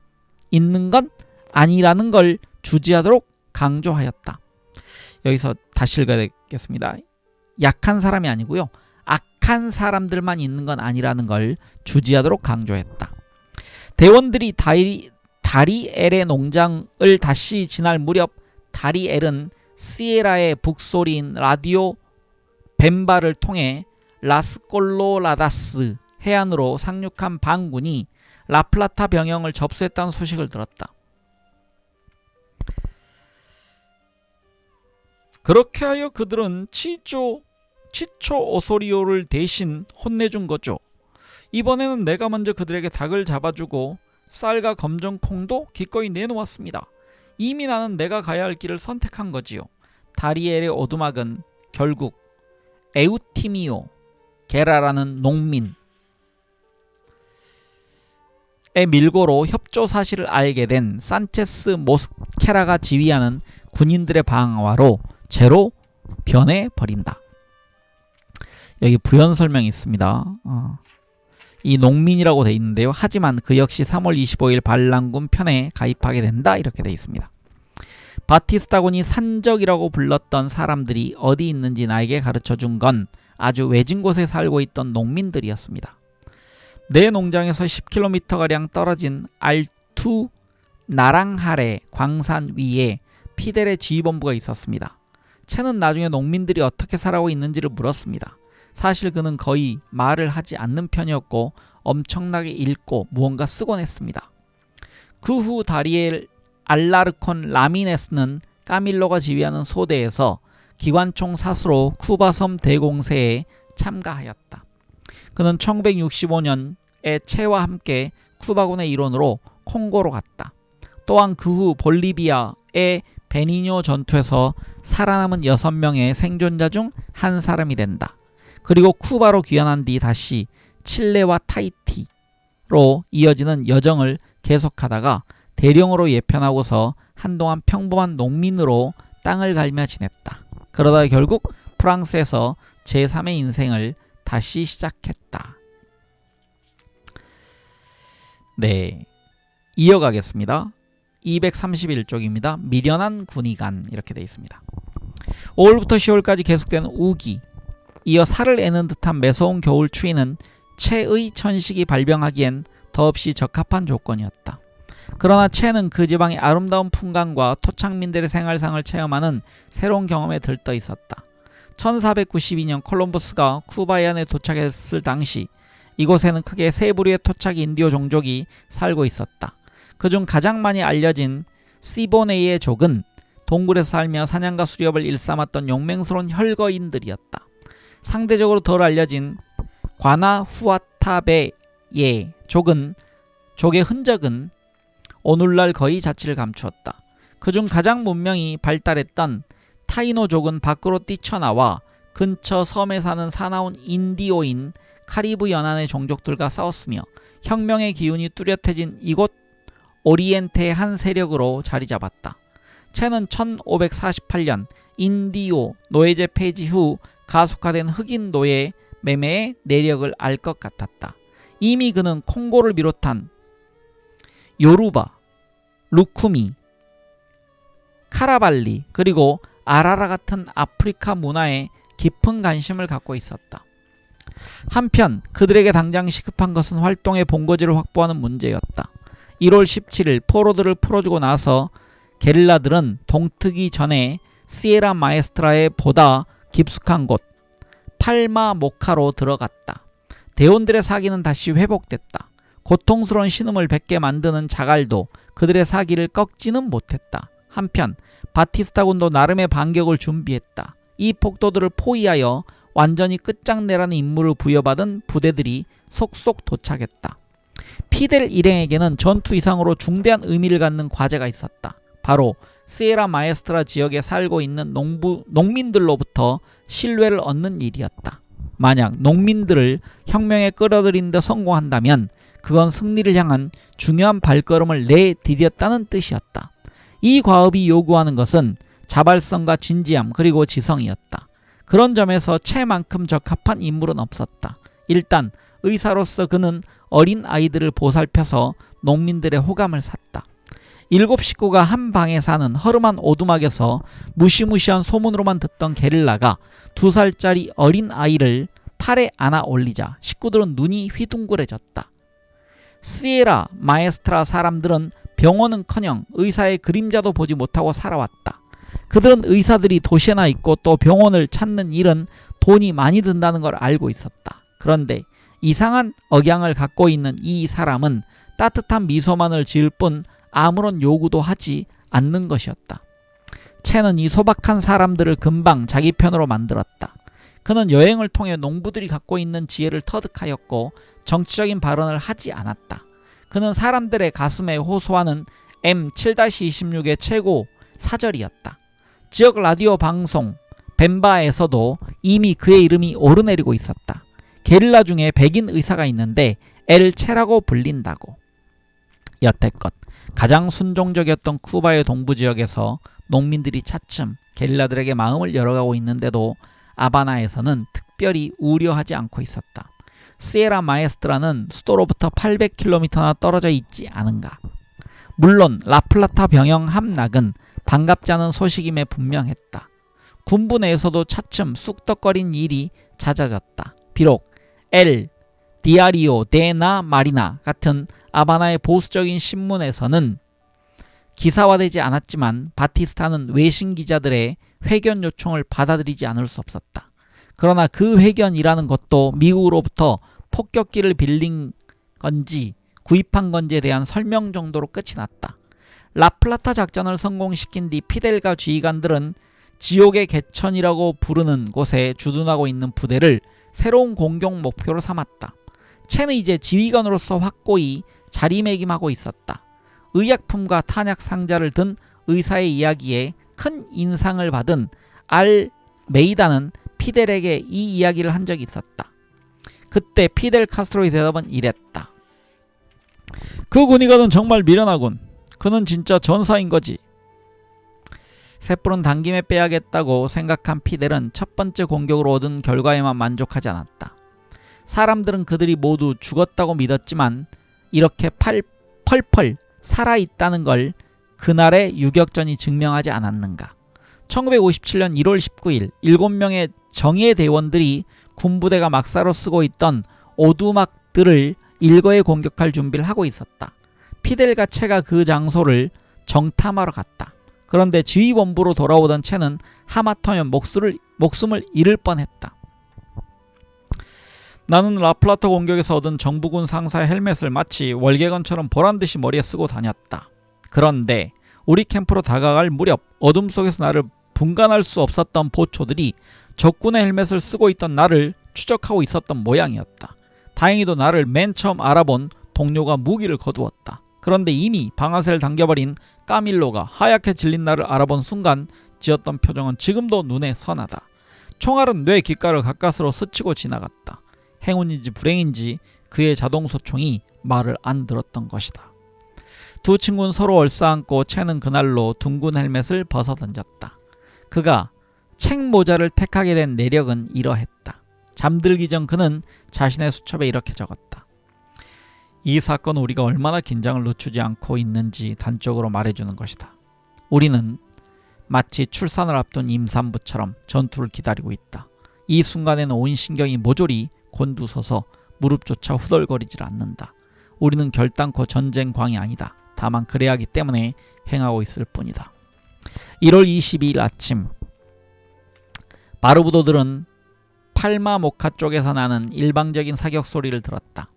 있는 건 아니라는 걸 주지하도록 강조하였다. 여기서 다시 읽어야 되겠습니다. 약한 사람이 아니고요. 악한 사람들만 있는 건 아니라는 걸 주지하도록 강조했다. 대원들이 다리엘의 농장을 다시 지날 무렵 다리엘은 시에라의 북소리인 라디오 벤바를 통해 라스콜로라다스 해안으로 상륙한 반군이 라플라타 병영을 접수했다는 소식을 들었다. 그렇게 하여 그들은 치초 오소리오를 대신 혼내준 거죠. 이번에는 내가 먼저 그들에게 닭을 잡아주고 쌀과 검정콩도 기꺼이 내놓았습니다. 이미 나는 내가 가야 할 길을 선택한 거지요. 다리엘의 오두막은 결국 에우티미오 게라라는 농민의 밀고로 협조 사실을 알게 된 산체스 모스케라가 지휘하는 군인들의 방화로 제로 변해버린다. 여기 부연 설명이 있습니다. 이 농민이라고 되어 있는데요. 하지만 그 역시 3월 25일 반란군 편에 가입하게 된다. 이렇게 되어 있습니다. 바티스타군이 산적이라고 불렀던 사람들이 어디 있는지 나에게 가르쳐준 건 아주 외진 곳에 살고 있던 농민들이었습니다. 내 농장에서 10km가량 떨어진 알투 나랑하레 광산 위에 피델의 지휘본부가 있었습니다. 채는 나중에 농민들이 어떻게 살아오고 있는지를 물었습니다. 사실 그는 거의 말을 하지 않는 편이었고 엄청나게 읽고 무언가 쓰곤 했습니다. 그 후 다리엘 알라르콘 라미네스는 까밀로가 지휘하는 소대에서 기관총 사수로 쿠바섬 대공세에 참가하였다. 그는 1965년에 채와 함께 쿠바군의 일원으로 콩고로 갔다. 또한 그 후 볼리비아의 베니뇨 전투에서 살아남은 6명의 생존자 중 한 사람이 된다. 그리고 쿠바로 귀환한 뒤 다시 칠레와 타히티로 이어지는 여정을 계속하다가 대령으로 예편하고서 한동안 평범한 농민으로 땅을 갈며 지냈다. 그러다 결국 프랑스에서 제3의 인생을 다시 시작했다. 네, 이어가겠습니다. 231쪽입니다. 미련한 군의관 이렇게 되어 있습니다. 5월부터 10월까지 계속되는 우기, 이어 살을 애는 듯한 매서운 겨울 추위는 채의 천식이 발병하기엔 더없이 적합한 조건이었다. 그러나 채는 그 지방의 아름다운 풍광과 토착민들의 생활상을 체험하는 새로운 경험에 들떠 있었다. 1492년 콜럼버스가 쿠바해안에 도착했을 당시 이곳에는 크게 세 부류의 토착 인디오 종족이 살고 있었다. 그중 가장 많이 알려진 시보네이의 족은 동굴에서 살며 사냥과 수렵을 일삼았던 용맹스러운 혈거인들이었다. 상대적으로 덜 알려진 과나후아타베의 족의 흔적은 오늘날 거의 자취를 감추었다. 그중 가장 문명이 발달했던 타이노족은 밖으로 뛰쳐나와 근처 섬에 사는 사나운 인디오인 카리브 연안의 종족들과 싸웠으며 혁명의 기운이 뚜렷해진 이곳 오리엔테의 한 세력으로 자리 잡았다. 채는 1548년 인디오 노예제 폐지 후 가속화된 흑인 노예 매매의 내력을 알 것 같았다. 이미 그는 콩고를 비롯한 요루바, 루쿠미, 카라발리 그리고 아라라 같은 아프리카 문화에 깊은 관심을 갖고 있었다. 한편 그들에게 당장 시급한 것은 활동의 본거지를 확보하는 문제였다. 1월 17일 포로들을 풀어주고 나서 게릴라들은 동트기 전에 시에라 마에스트라의 보다 깊숙한 곳 팔마모카로 들어갔다. 대원들의 사기는 다시 회복됐다. 고통스러운 신음을 뱉게 만드는 자갈도 그들의 사기를 꺾지는 못했다. 한편 바티스타군도 나름의 반격을 준비했다. 이 폭도들을 포위하여 완전히 끝장내라는 임무를 부여받은 부대들이 속속 도착했다. 피델 일행에게는 전투 이상으로 중대한 의미를 갖는 과제가 있었다. 바로 시에라 마에스트라 지역에 살고 있는 농민들로부터 신뢰를 얻는 일이었다. 만약 농민들을 혁명에 끌어들이는 데 성공한다면 그건 승리를 향한 중요한 발걸음을 내디뎠다는 뜻이었다. 이 과업이 요구하는 것은 자발성과 진지함 그리고 지성이었다. 그런 점에서 채만큼 적합한 인물은 없었다. 일단 의사로서 그는 어린 아이들을 보살펴서 농민들의 호감을 샀다. 7 식구가 한 방에 사는 허름한 오두막에서 무시무시한 소문으로만 듣던 게릴라가 2살짜리 어린 아이를 팔에 안아 올리자 식구들은 눈이 휘둥그레졌다. 시에라 마에스트라 사람들은 병원은커녕 의사의 그림자도 보지 못하고 살아왔다. 그들은 의사들이 도시에나 있고 또 병원을 찾는 일은 돈이 많이 든다는 걸 알고 있었다. 그런데 이상한 억양을 갖고 있는 이 사람은 따뜻한 미소만을 지을 뿐 아무런 요구도 하지 않는 것이었다. 채는 이 소박한 사람들을 금방 자기 편으로 만들었다. 그는 여행을 통해 농부들이 갖고 있는 지혜를 터득하였고 정치적인 발언을 하지 않았다. 그는 사람들의 가슴에 호소하는 M7-26의 최고 사절이었다. 지역 라디오 방송 벤바에서도 이미 그의 이름이 오르내리고 있었다. 게릴라 중에 백인 의사가 있는데 엘체라고 불린다고. 여태껏 가장 순종적이었던 쿠바의 동부 지역에서 농민들이 차츰 게릴라들에게 마음을 열어가고 있는데도 아바나에서는 특별히 우려하지 않고 있었다. 시에라 마에스트라는 수도로부터 800km나 떨어져 있지 않은가. 물론 라플라타 병영 함락은 반갑지 않은 소식임에 분명했다. 군부 내에서도 차츰 쑥덕거린 일이 잦아졌다. 비록 엘 디아리오 데 나 마리나 같은 아바나의 보수적인 신문에서는 기사화되지 않았지만 바티스타는 외신 기자들의 회견 요청을 받아들이지 않을 수 없었다. 그러나 그 회견이라는 것도 미국으로부터 폭격기를 빌린 건지 구입한 건지에 대한 설명 정도로 끝이 났다. 라플라타 작전을 성공시킨 뒤 피델과 지휘관들은 지옥의 개천이라고 부르는 곳에 주둔하고 있는 부대를 새로운 공격 목표로 삼았다. 채는 이제 지휘관으로서 확고히 자리매김하고 있었다. 의약품과 탄약 상자를 든 의사의 이야기에 큰 인상을 받은 알메이다는 피델에게 이 이야기를 한 적이 있었다. 그때 피델 카스트로의 대답은 이랬다. 그 군의관은 정말 미련하군. 그는 진짜 전사인 거지. 셋불은 당김에 빼야겠다고 생각한 피델은 첫 번째 공격으로 얻은 결과에만 만족하지 않았다. 사람들은 그들이 모두 죽었다고 믿었지만 이렇게 펄펄 살아있다는 걸 그날의 유격전이 증명하지 않았는가. 1957년 1월 19일 7명의 정예 대원들이 군부대가 막사로 쓰고 있던 오두막들을 일거에 공격할 준비를 하고 있었다. 피델과 체가 그 장소를 정탐하러 갔다. 그런데 지휘본부로 돌아오던 체는 하마터면 목숨을 잃을 뻔했다. 나는 라플라타 공격에서 얻은 정부군 상사의 헬멧을 마치 월계관처럼 보란듯이 머리에 쓰고 다녔다. 그런데 우리 캠프로 다가갈 무렵 어둠 속에서 나를 분간할 수 없었던 보초들이 적군의 헬멧을 쓰고 있던 나를 추적하고 있었던 모양이었다. 다행히도 나를 맨 처음 알아본 동료가 무기를 거두었다. 그런데 이미 방아쇠를 당겨버린 까밀로가 하얗게 질린 나를 알아본 순간 지었던 표정은 지금도 눈에 선하다. 총알은 뇌 귓가를 가까스로 스치고 지나갔다. 행운인지 불행인지 그의 자동소총이 말을 안 들었던 것이다. 두 친구는 서로 얼싸안고 채는 그날로 둥근 헬멧을 벗어던졌다. 그가 책모자를 택하게 된 내력은 이러했다. 잠들기 전 그는 자신의 수첩에 이렇게 적었다. 이 사건은 우리가 얼마나 긴장을 늦추지 않고 있는지 단적으로 말해주는 것이다. 우리는 마치 출산을 앞둔 임산부처럼 전투를 기다리고 있다. 이 순간에는 온 신경이 모조리 곤두서서 무릎조차 후덜거리질 않는다. 우리는 결단코 전쟁광이 아니다. 다만 그래야 하기 때문에 행하고 있을 뿐이다. 1월 22일 아침 바르부도들은 팔마모카 쪽에서 나는 일방적인 사격 소리를 들었다.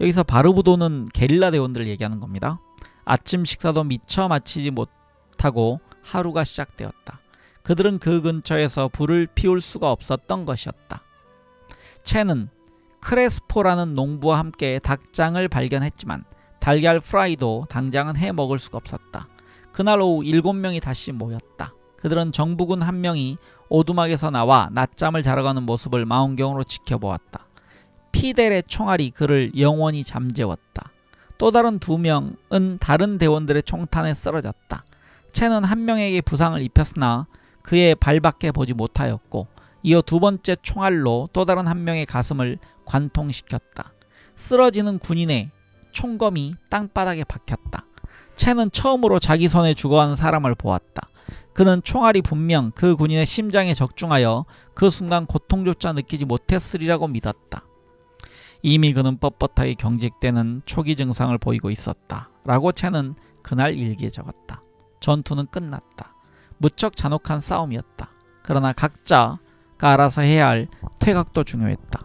여기서 바르부도는 게릴라 대원들을 얘기하는 겁니다. 아침 식사도 미처 마치지 못하고 하루가 시작되었다. 그들은 그 근처에서 불을 피울 수가 없었던 것이었다. 채는 크레스포라는 농부와 함께 닭장을 발견했지만 달걀 프라이도 당장은 해 먹을 수가 없었다. 그날 오후 7명이 다시 모였다. 그들은 정부군 한 명이 오두막에서 나와 낮잠을 자러 가는 모습을 망원경으로 지켜보았다. 피델의 총알이 그를 영원히 잠재웠다. 또 다른 2명은 다른 대원들의 총탄에 쓰러졌다. 채는 한 명에게 부상을 입혔으나 그의 발밖에 보지 못하였고 이어 두 번째 총알로 또 다른 한 명의 가슴을 관통시켰다. 쓰러지는 군인의 총검이 땅바닥에 박혔다. 채는 처음으로 자기 손에 죽어가는 사람을 보았다. 그는 총알이 분명 그 군인의 심장에 적중하여 그 순간 고통조차 느끼지 못했으리라고 믿었다. 이미 그는 뻣뻣하게 경직되는 초기 증상을 보이고 있었다. 라고 채는 그날 일기에 적었다. 전투는 끝났다. 무척 잔혹한 싸움이었다. 그러나 각자가 알아서 해야 할 퇴각도 중요했다.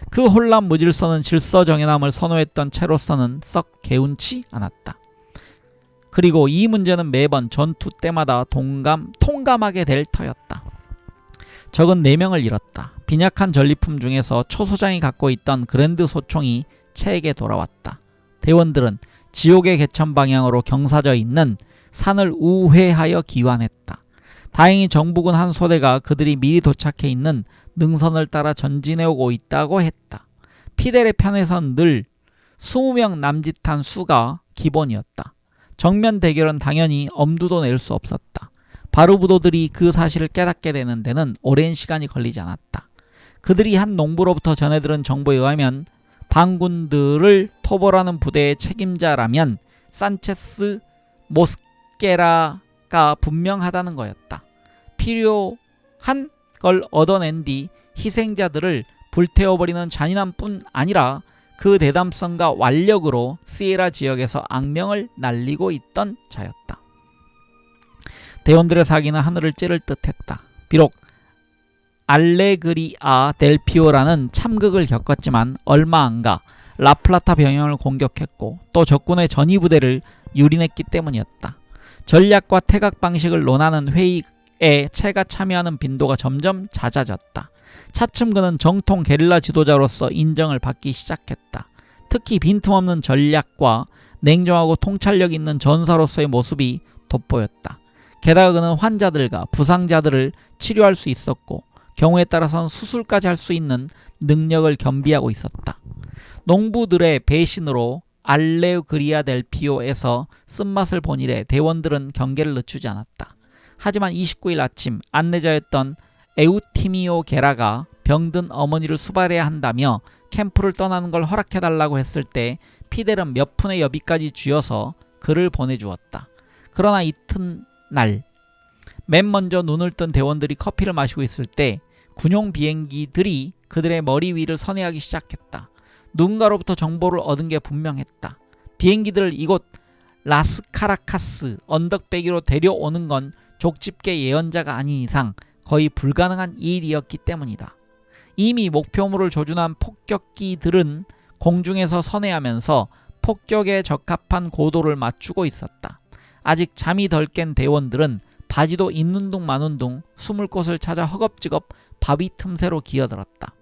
그 혼란 무질서는 질서정연함을 선호했던 채로서는 썩 개운치 않았다. 그리고 이 문제는 매번 전투 때마다 통감하게 될 터였다. 적은 4명을 잃었다. 빈약한 전리품 중에서 초소장이 갖고 있던 그랜드 소총이 채에게 돌아왔다. 대원들은 지옥의 개천 방향으로 경사져 있는 산을 우회하여 기환했다. 다행히 정부군 한 소대가 그들이 미리 도착해 있는 능선을 따라 전진해오고 있다고 했다. 피델의 편에선 늘 20명 남짓한 수가 기본이었다. 정면 대결은 당연히 엄두도 낼 수 없었다. 바르부도들이 그 사실을 깨닫게 되는 데는 오랜 시간이 걸리지 않았다. 그들이 한 농부로부터 전해들은 정보에 의하면 반군들을 토벌하는 부대의 책임자라면 산체스 모스케라가 분명하다는 거였다. 필요한 걸 얻어낸 뒤 희생자들을 불태워버리는 잔인함뿐 아니라 그 대담성과 완력으로 시에라 지역에서 악명을 날리고 있던 자였다. 대원들의 사기는 하늘을 찌를 듯했다. 비록 알레그리아 델 피오라는 참극을 겪었지만 얼마 안가 라플라타 병영을 공격했고 또 적군의 전위부대를 유린했기 때문이었다. 전략과 퇴각 방식을 논하는 회의에 채가 참여하는 빈도가 점점 잦아졌다. 차츰 그는 정통 게릴라 지도자로서 인정을 받기 시작했다. 특히 빈틈없는 전략과 냉정하고 통찰력 있는 전사로서의 모습이 돋보였다. 게다가 그는 환자들과 부상자들을 치료할 수 있었고 경우에 따라서는 수술까지 할 수 있는 능력을 겸비하고 있었다. 농부들의 배신으로 알레그리아델피오에서 쓴맛을 본 이래 대원들은 경계를 늦추지 않았다. 하지만 29일 아침 안내자였던 에우티미오 게라가 병든 어머니를 수발해야 한다며 캠프를 떠나는 걸 허락해달라고 했을 때 피델은 몇 푼의 여비까지 쥐어서 그를 보내주었다. 그러나 이튿날 맨 먼저 눈을 뜬 대원들이 커피를 마시고 있을 때 군용 비행기들이 그들의 머리 위를 선회하기 시작했다. 누군가로부터 정보를 얻은 게 분명했다. 비행기들을 이곳 라스카라카스 언덕배기로 데려오는 건 족집게 예언자가 아닌 이상 거의 불가능한 일이었기 때문이다. 이미 목표물을 조준한 폭격기들은 공중에서 선회하면서 폭격에 적합한 고도를 맞추고 있었다. 아직 잠이 덜 깬 대원들은 바지도 입는 둥 마는 둥 숨을 곳을 찾아 허겁지겁 바위 틈새로 기어들었다.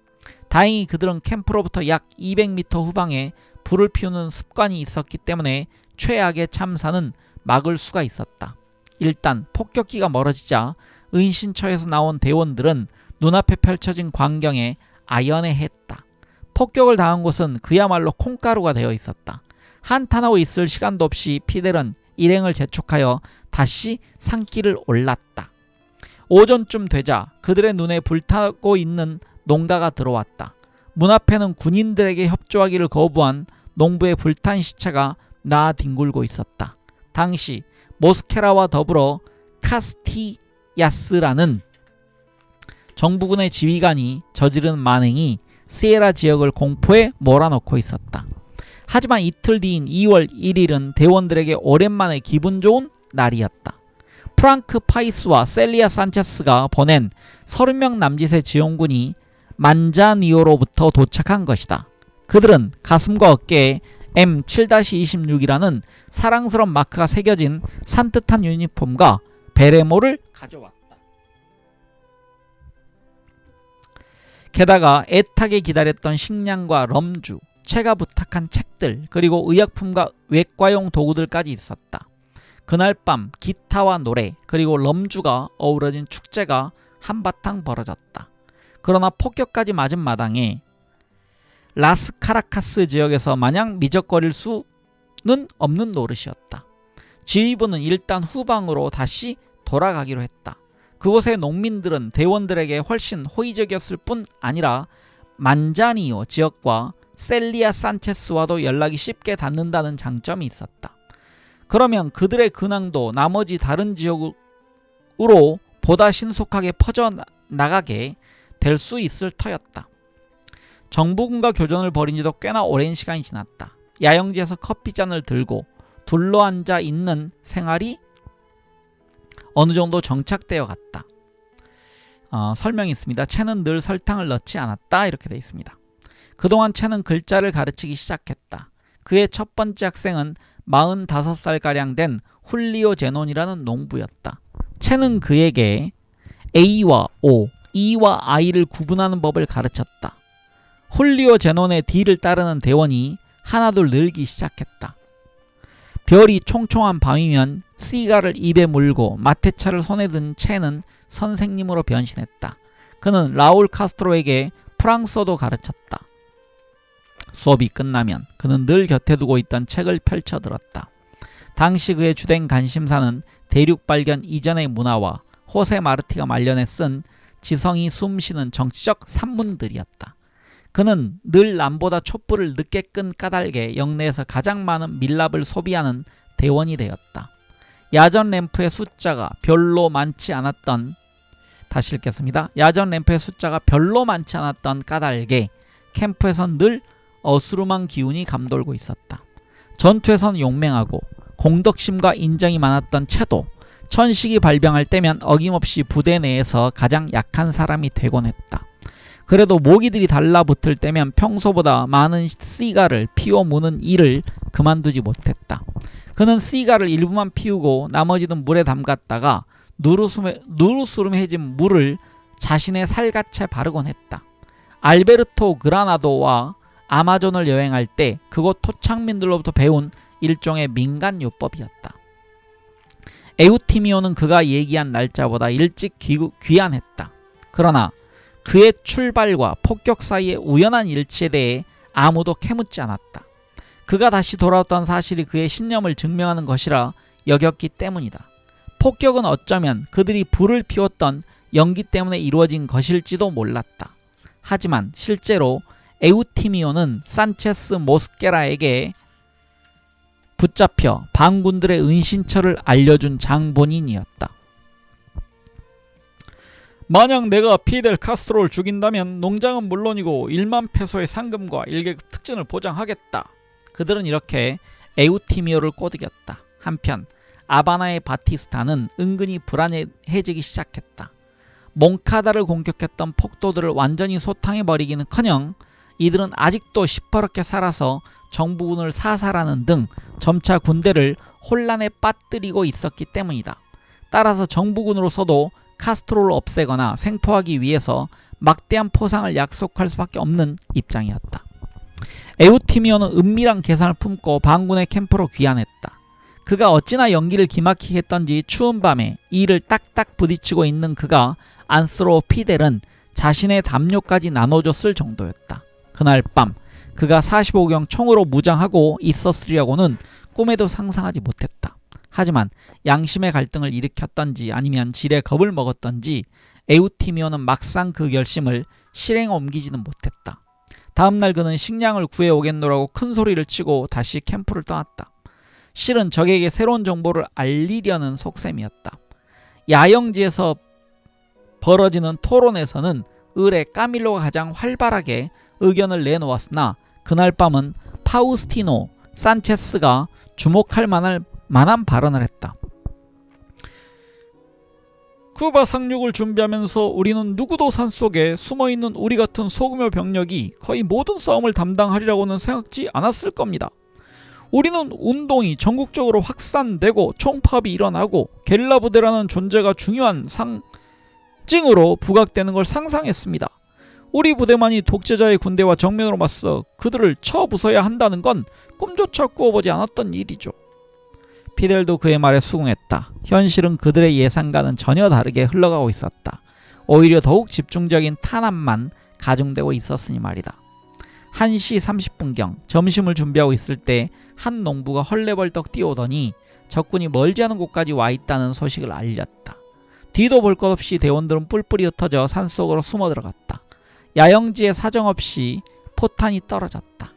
다행히 그들은 캠프로부터 약 200m 후방에 불을 피우는 습관이 있었기 때문에 최악의 참사는 막을 수가 있었다. 일단 폭격기가 멀어지자 은신처에서 나온 대원들은 눈앞에 펼쳐진 광경에 아연해했다. 폭격을 당한 곳은 그야말로 콩가루가 되어 있었다. 한탄하고 있을 시간도 없이 피델은 일행을 재촉하여 다시 산길을 올랐다. 오전쯤 되자 그들의 눈에 불타고 있는 농가가 들어왔다. 문 앞에는 군인들에게 협조하기를 거부한 농부의 불탄 시체가 나뒹굴고 있었다. 당시 모스케라와 더불어 카스티야스라는 정부군의 지휘관이 저지른 만행이 시에라 지역을 공포에 몰아넣고 있었다. 하지만 이틀 뒤인 2월 1일은 대원들에게 오랜만에 기분 좋은 날이었다. 프랑크 파이스와 셀리아 산체스가 보낸 30명 남짓의 지원군이 만자니오로부터 도착한 것이다. 그들은 가슴과 어깨에 M7-26이라는 사랑스러운 마크가 새겨진 산뜻한 유니폼과 베레모를 가져왔다. 게다가 애타게 기다렸던 식량과 럼주, 채가 부탁한 책들, 그리고 의약품과 외과용 도구들까지 있었다. 그날 밤 기타와 노래, 그리고 럼주가 어우러진 축제가 한바탕 벌어졌다. 그러나 폭격까지 맞은 마당에 라스카라카스 지역에서 마냥 미적거릴 수는 없는 노릇이었다. 지휘부는 일단 후방으로 다시 돌아가기로 했다. 그곳의 농민들은 대원들에게 훨씬 호의적이었을 뿐 아니라 만자니오 지역과 셀리아 산체스와도 연락이 쉽게 닿는다는 장점이 있었다. 그러면 그들의 근황도 나머지 다른 지역으로 보다 신속하게 퍼져나가게 될 수 있을 터였다. 정부군과 교전을 벌인 지도 꽤나 오랜 시간이 지났다. 야영지에서 커피잔을 들고 둘러앉아 있는 생활이 어느 정도 정착되어 갔다. 설명이 있습니다. 채는 늘 설탕을 넣지 않았다. 이렇게 되어 있습니다. 그동안 채는 글자를 가르치기 시작했다. 그의 첫 번째 학생은 45살가량 된 훌리오 제논이라는 농부였다. 채는 그에게 A와 O, E와 I를 구분하는 법을 가르쳤다. 훌리오 제논의 D를 따르는 대원이 하나둘 늘기 시작했다. 별이 총총한 밤이면 시가를 입에 물고 마테차를 손에 든 채는 선생님으로 변신했다. 그는 라울 카스트로에게 프랑스어도 가르쳤다. 수업이 끝나면 그는 늘 곁에 두고 있던 책을 펼쳐들었다. 당시 그의 주된 관심사는 대륙 발견 이전의 문화와 호세 마르티가 말년에 쓴 지성이 숨쉬는 정치적 산문들이었다. 그는 늘 남보다 촛불을 늦게 끈 까닭에 영내에서 가장 많은 밀랍을 소비하는 대원이 되었다. 야전 램프의 숫자가 별로 많지 않았던 까닭에 캠프에선 늘 어스름한 기운이 감돌고 있었다. 전투에선 용맹하고 공덕심과 인정이 많았던 채도 천식이 발병할 때면 어김없이 부대 내에서 가장 약한 사람이 되곤 했다. 그래도 모기들이 달라붙을 때면 평소보다 많은 시가를 피워 무는 일을 그만두지 못했다. 그는 시가를 일부만 피우고 나머지는 물에 담갔다가 누르스름해진 물을 자신의 살갗에 바르곤 했다. 알베르토 그라나도와 아마존을 여행할 때 그곳 토착민들로부터 배운 일종의 민간요법이었다. 에우티미오는 그가 얘기한 날짜보다 일찍 귀환했다. 그러나 그의 출발과 폭격 사이의 우연한 일치에 대해 아무도 캐묻지 않았다. 그가 다시 돌아왔던 사실이 그의 신념을 증명하는 것이라 여겼기 때문이다. 폭격은 어쩌면 그들이 불을 피웠던 연기 때문에 이루어진 것일지도 몰랐다. 하지만 실제로 에우티미오는 산체스 모스케라에게 붙잡혀 반군들의 은신처를 알려준 장본인이었다. 만약 내가 피델 카스트로를 죽인다면 농장은 물론이고 1만 페소의 상금과 1계급 특전을 보장하겠다. 그들은 이렇게 에우티미오를 꼬드겼다. 한편 아바나의 바티스타는 은근히 불안해지기 시작했다. 몽카다를 공격했던 폭도들을 완전히 소탕해버리기는커녕 이들은 아직도 시퍼렇게 살아서 정부군을 사살하는 등 점차 군대를 혼란에 빠뜨리고 있었기 때문이다. 따라서 정부군으로서도 카스트로를 없애거나 생포하기 위해서 막대한 포상을 약속할 수밖에 없는 입장이었다. 에우티미오는 은밀한 계산을 품고 반군의 캠프로 귀환했다. 그가 어찌나 연기를 기막히게 했던지 추운 밤에 이를 딱딱 부딪히고 있는 그가 안쓰러워 피델은 자신의 담요까지 나눠줬을 정도였다. 그날 밤 그가 45경 총으로 무장하고 있었으리라고는 꿈에도 상상하지 못했다. 하지만 양심의 갈등을 일으켰던지 아니면 질에 겁을 먹었던지 에우티미오는 막상 그 결심을 실행에 옮기지는 못했다. 다음날 그는 식량을 구해오겠노라고 큰 소리를 치고 다시 캠프를 떠났다. 실은 적에게 새로운 정보를 알리려는 속셈이었다. 야영지에서 벌어지는 토론에서는 을의 까밀로가 가장 활발하게 의견을 내놓았으나 그날 밤은 파우스티노 산체스가 주목할 만한 발언을 했다. 쿠바 상륙을 준비하면서 우리는 누구도 산속에 숨어있는 우리 같은 소규모 병력이 거의 모든 싸움을 담당하리라고는 생각지 않았을 겁니다. 우리는 운동이 전국적으로 확산되고 총파업이 일어나고 게릴라 부대라는 존재가 중요한 상징으로 부각되는 걸 상상했습니다. 우리 부대만이 독재자의 군대와 정면으로 맞서 그들을 쳐부숴야 한다는 건 꿈조차 꾸어보지 않았던 일이죠. 피델도 그의 말에 수긍했다. 현실은 그들의 예상과는 전혀 다르게 흘러가고 있었다. 오히려 더욱 집중적인 탄압만 가중되고 있었으니 말이다. 1시 30분경 점심을 준비하고 있을 때 한 농부가 헐레벌떡 뛰어오더니 적군이 멀지 않은 곳까지 와 있다는 소식을 알렸다. 뒤도 볼 것 없이 대원들은 뿔뿔이 흩어져 산속으로 숨어 들어갔다. 야영지에 사정없이 포탄이 떨어졌다.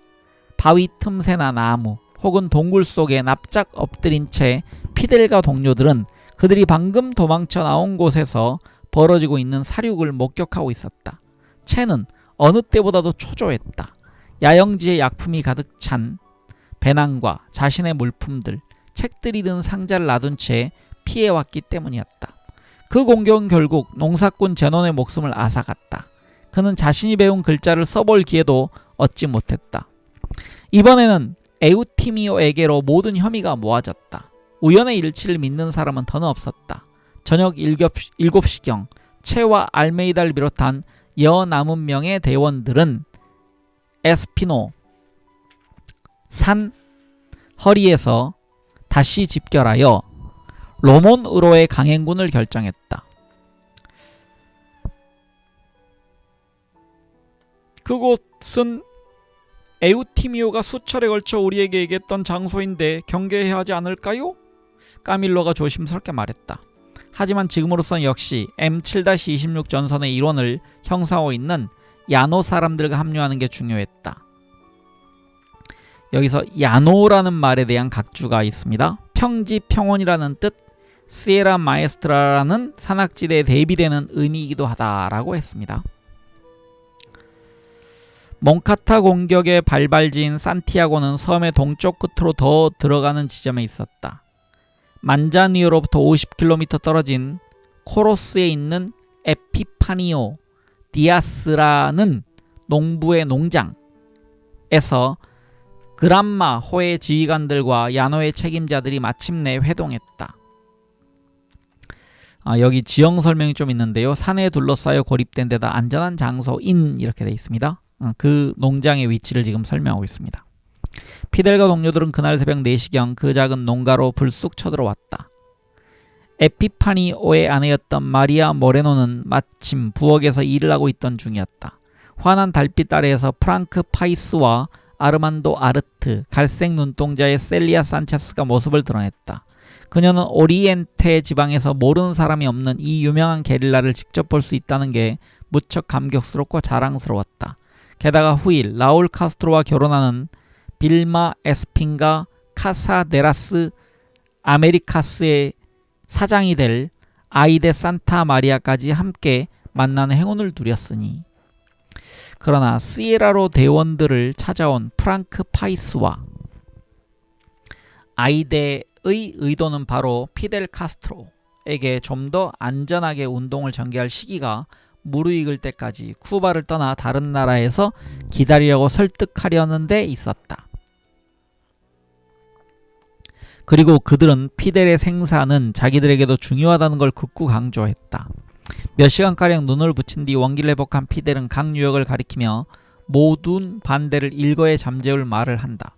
바위 틈새나 나무 혹은 동굴 속에 납작 엎드린 채 피델과 동료들은 그들이 방금 도망쳐 나온 곳에서 벌어지고 있는 사륙을 목격하고 있었다. 채는 어느 때보다도 초조했다. 야영지에 약품이 가득 찬 배낭과 자신의 물품들, 책들이 든 상자를 놔둔 채 피해왔기 때문이었다. 그 공격은 결국 농사꾼 제논의 목숨을 앗아갔다. 그는 자신이 배운 글자를 써볼 기회도 얻지 못했다. 이번에는 에우티미오에게로 모든 혐의가 모아졌다. 우연의 일치를 믿는 사람은 더는 없었다. 저녁 7시경 채와 알메이다를 비롯한 19명의 대원들은 에스피노 산 허리에서 다시 집결하여 로몬으로의 강행군을 결정했다. 그곳은 에우티미오가 수차례 걸쳐 우리에게 얘기했던 장소인데 경계해야 하지 않을까요? 까밀로가 조심스럽게 말했다. 하지만 지금으로선 역시 M7-26 전선의 일원을 형성하고 있는 야노 사람들과 합류하는 게 중요했다. 여기서 야노라는 말에 대한 각주가 있습니다. 평지 평원이라는 뜻, 시에라 마에스트라라는 산악지대에 대비되는 의미이기도 하다라고 했습니다. 몽카타 공격에 발발지인 산티아고는 섬의 동쪽 끝으로 더 들어가는 지점에 있었다. 만자니오로부터 50km 떨어진 코로스에 있는 에피파니오 디아스라는 농부의 농장에서 그란마 호의 지휘관들과 야노의 책임자들이 마침내 회동했다. 여기 지형 설명이 좀 있는데요. 산에 둘러싸여 고립된 데다 안전한 장소인 이렇게 되어 있습니다. 그 농장의 위치를 지금 설명하고 있습니다. 피델과 동료들은 그날 새벽 4시경 그 작은 농가로 불쑥 쳐들어왔다. 에피파니오의 아내였던 마리아 모레노는 마침 부엌에서 일을 하고 있던 중이었다. 환한 달빛 아래에서 프랑크 파이스와 아르만도 아르트, 갈색 눈동자의 셀리아 산체스가 모습을 드러냈다. 그녀는 오리엔테 지방에서 모르는 사람이 없는 이 유명한 게릴라를 직접 볼 수 있다는 게 무척 감격스럽고 자랑스러웠다. 게다가 후일 라울 카스트로와 결혼하는 빌마 에스핀가 카사데라스 아메리카스의 사장이 될 아이데 산타 마리아까지 함께 만나는 행운을 누렸으니. 그러나 시에라로 대원들을 찾아온 프랑크 파이스와 아이데의 의도는 바로 피델 카스트로에게 좀 더 안전하게 운동을 전개할 시기가 무르익을 때까지 쿠바를 떠나 다른 나라에서 기다리려고 설득하려는 데 있었다. 그리고 그들은 피델의 생사는 자기들에게도 중요하다는 걸 극구 강조했다. 몇 시간가량 눈을 붙인 뒤 원기를 회복한 피델은 각 유역을 가리키며 모든 반대를 일거에 잠재울 말을 한다.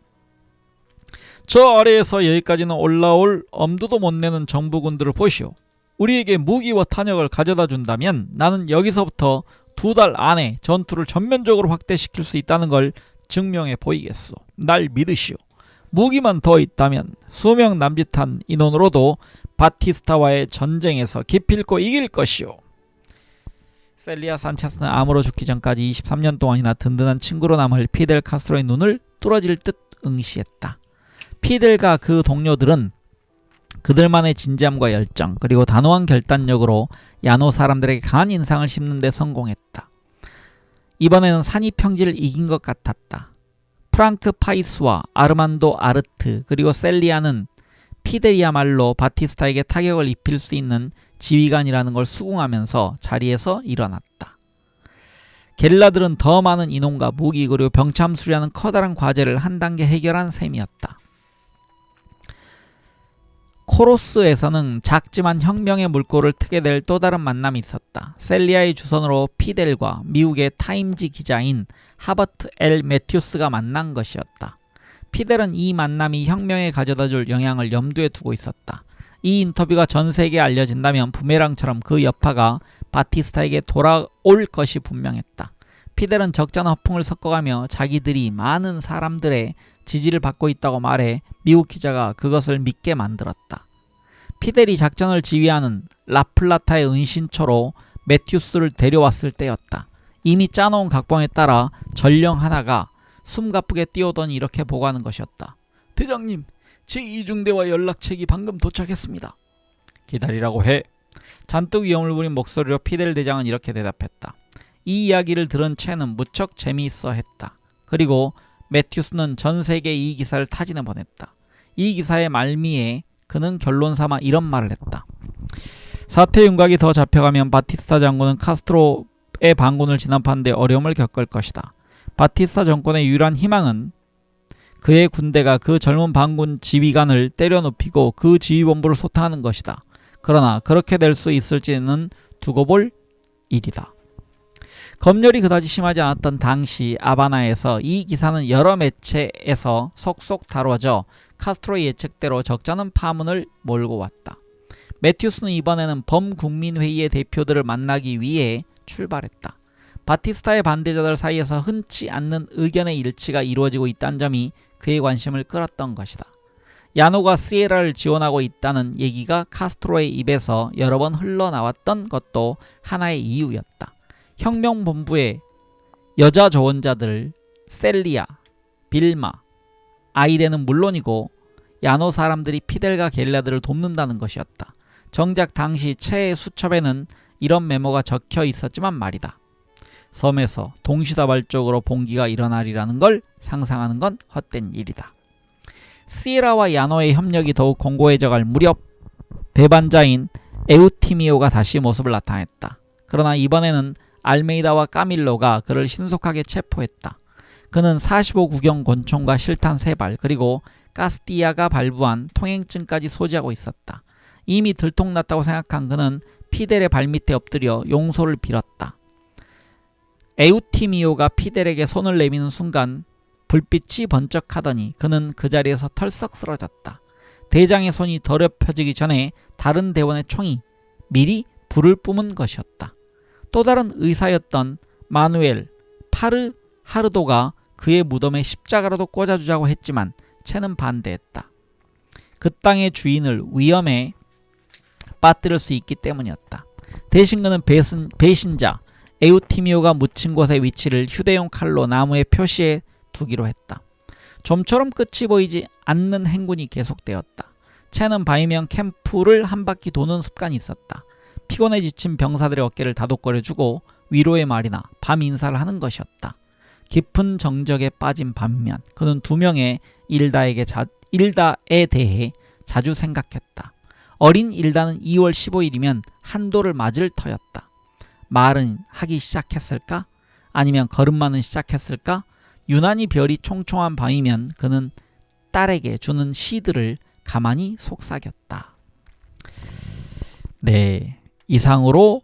저 아래에서 여기까지는 올라올 엄두도 못 내는 정부군들을 보시오. 우리에게 무기와 탄약을 가져다 준다면 나는 여기서부터 2달 안에 전투를 전면적으로 확대시킬 수 있다는 걸 증명해 보이겠소. 날 믿으시오. 무기만 더 있다면 수명 남짓한 인원으로도 바티스타와의 전쟁에서 기필코 이길 것이오. 셀리아 산체스는 암으로 죽기 전까지 23년 동안이나 든든한 친구로 남을 피델 카스트로의 눈을 뚫어질 듯 응시했다. 피델과 그 동료들은 그들만의 진지함과 열정 그리고 단호한 결단력으로 야노 사람들에게 강한 인상을 심는 데 성공했다. 이번에는 산이 평지를 이긴 것 같았다. 프랑크 파이스와 아르만도 아르트 그리고 셀리아는 피델이야말로 바티스타에게 타격을 입힐 수 있는 지휘관이라는 걸 수긍하면서 자리에서 일어났다. 게릴라들은 더 많은 인원과 무기 그리고 병참 수리하는 커다란 과제를 한 단계 해결한 셈이었다. 코로스에서는 작지만 혁명의 물꼬를 트게 될 또 다른 만남이 있었다. 셀리아의 주선으로 피델과 미국의 타임지 기자인 하버트 L 매튜스가 만난 것이었다. 피델은 이 만남이 혁명에 가져다줄 영향을 염두에 두고 있었다. 이 인터뷰가 전 세계에 알려진다면 부메랑처럼 그 여파가 바티스타에게 돌아올 것이 분명했다. 피델은 적잖은 허풍을 섞어가며 자기들이 많은 사람들의 지지를 받고 있다고 말해 미국 기자가 그것을 믿게 만들었다. 피델이 작전을 지휘하는 라플라타의 은신처로 매튜스를 데려왔을 때였다. 이미 짜놓은 각본에 따라 전령 하나가 숨가쁘게 뛰어오더니 이렇게 보고하는 것이었다. 대장님, 제2중대와 연락책이 방금 도착했습니다. 기다리라고 해. 잔뜩 위험을 부린 목소리로 피델 대장은 이렇게 대답했다. 이 이야기를 들은 채는 무척 재미있어 했다. 그리고 매튜스는 전 세계에 이 기사를 타진해 보냈다. 이 기사의 말미에 그는 결론 삼아 이런 말을 했다. 사태 윤곽이 더 잡혀가면 바티스타 장군은 카스트로의 반군을 진압하는 데 어려움을 겪을 것이다. 바티스타 정권의 유일한 희망은 그의 군대가 그 젊은 반군 지휘관을 때려눕히고 그 지휘본부를 소탕하는 것이다. 그러나 그렇게 될 수 있을지는 두고 볼 일이다. 검열이 그다지 심하지 않았던 당시 아바나에서 이 기사는 여러 매체에서 속속 다뤄져 카스트로의 예측대로 적잖은 파문을 몰고 왔다. 매튜스는 이번에는 범국민회의의 대표들을 만나기 위해 출발했다. 바티스타의 반대자들 사이에서 흔치 않는 의견의 일치가 이루어지고 있다는 점이 그의 관심을 끌었던 것이다. 야노가 시에라를 지원하고 있다는 얘기가 카스트로의 입에서 여러 번 흘러나왔던 것도 하나의 이유였다. 혁명본부의 여자 조언자들 셀리아, 빌마, 아이데는 물론이고 야노 사람들이 피델과 게릴라들을 돕는다는 것이었다. 정작 당시 체의 수첩에는 이런 메모가 적혀 있었지만 말이다. 섬에서 동시다발적으로 봉기가 일어나리라는 걸 상상하는 건 헛된 일이다. 시에라와 야노의 협력이 더욱 공고해져갈 무렵 배반자인 에우티미오가 다시 모습을 나타냈다. 그러나 이번에는 알메이다와 까밀로가 그를 신속하게 체포했다. 그는 45구경 권총과 실탄 3발 그리고 카스티아가 발부한 통행증까지 소지하고 있었다. 이미 들통났다고 생각한 그는 피델의 발밑에 엎드려 용서를 빌었다. 에우티미오가 피델에게 손을 내미는 순간 불빛이 번쩍하더니 그는 그 자리에서 털썩 쓰러졌다. 대장의 손이 더럽혀지기 전에 다른 대원의 총이 미리 불을 뿜은 것이었다. 또 다른 의사였던 마누엘 파르하르도가 그의 무덤에 십자가라도 꽂아주자고 했지만 채는 반대했다. 그 땅의 주인을 위험에 빠뜨릴 수 있기 때문이었다. 대신 그는 배신자 에우티미오가 묻힌 곳의 위치를 휴대용 칼로 나무에 표시해 두기로 했다. 좀처럼 끝이 보이지 않는 행군이 계속되었다. 채는 바이명 캠프를 한 바퀴 도는 습관이 있었다. 피곤해 지친 병사들의 어깨를 다독거려주고 위로의 말이나 밤 인사를 하는 것이었다. 깊은 정적에 빠진 밤이면 그는 두 명의 일다에 대해 자주 생각했다. 어린 일다는 2월 15일이면 한도를 맞을 터였다. 말은 하기 시작했을까? 아니면 걸음마는 시작했을까? 유난히 별이 총총한 밤이면 그는 딸에게 주는 시들을 가만히 속삭였다. 네, 이상으로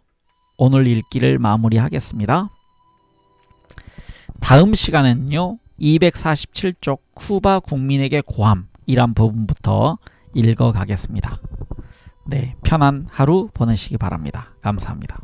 오늘 읽기를 마무리하겠습니다. 다음 시간에는요 247쪽 쿠바 국민에게 고함이란 부분부터 읽어가겠습니다. 네, 편한 하루 보내시기 바랍니다. 감사합니다.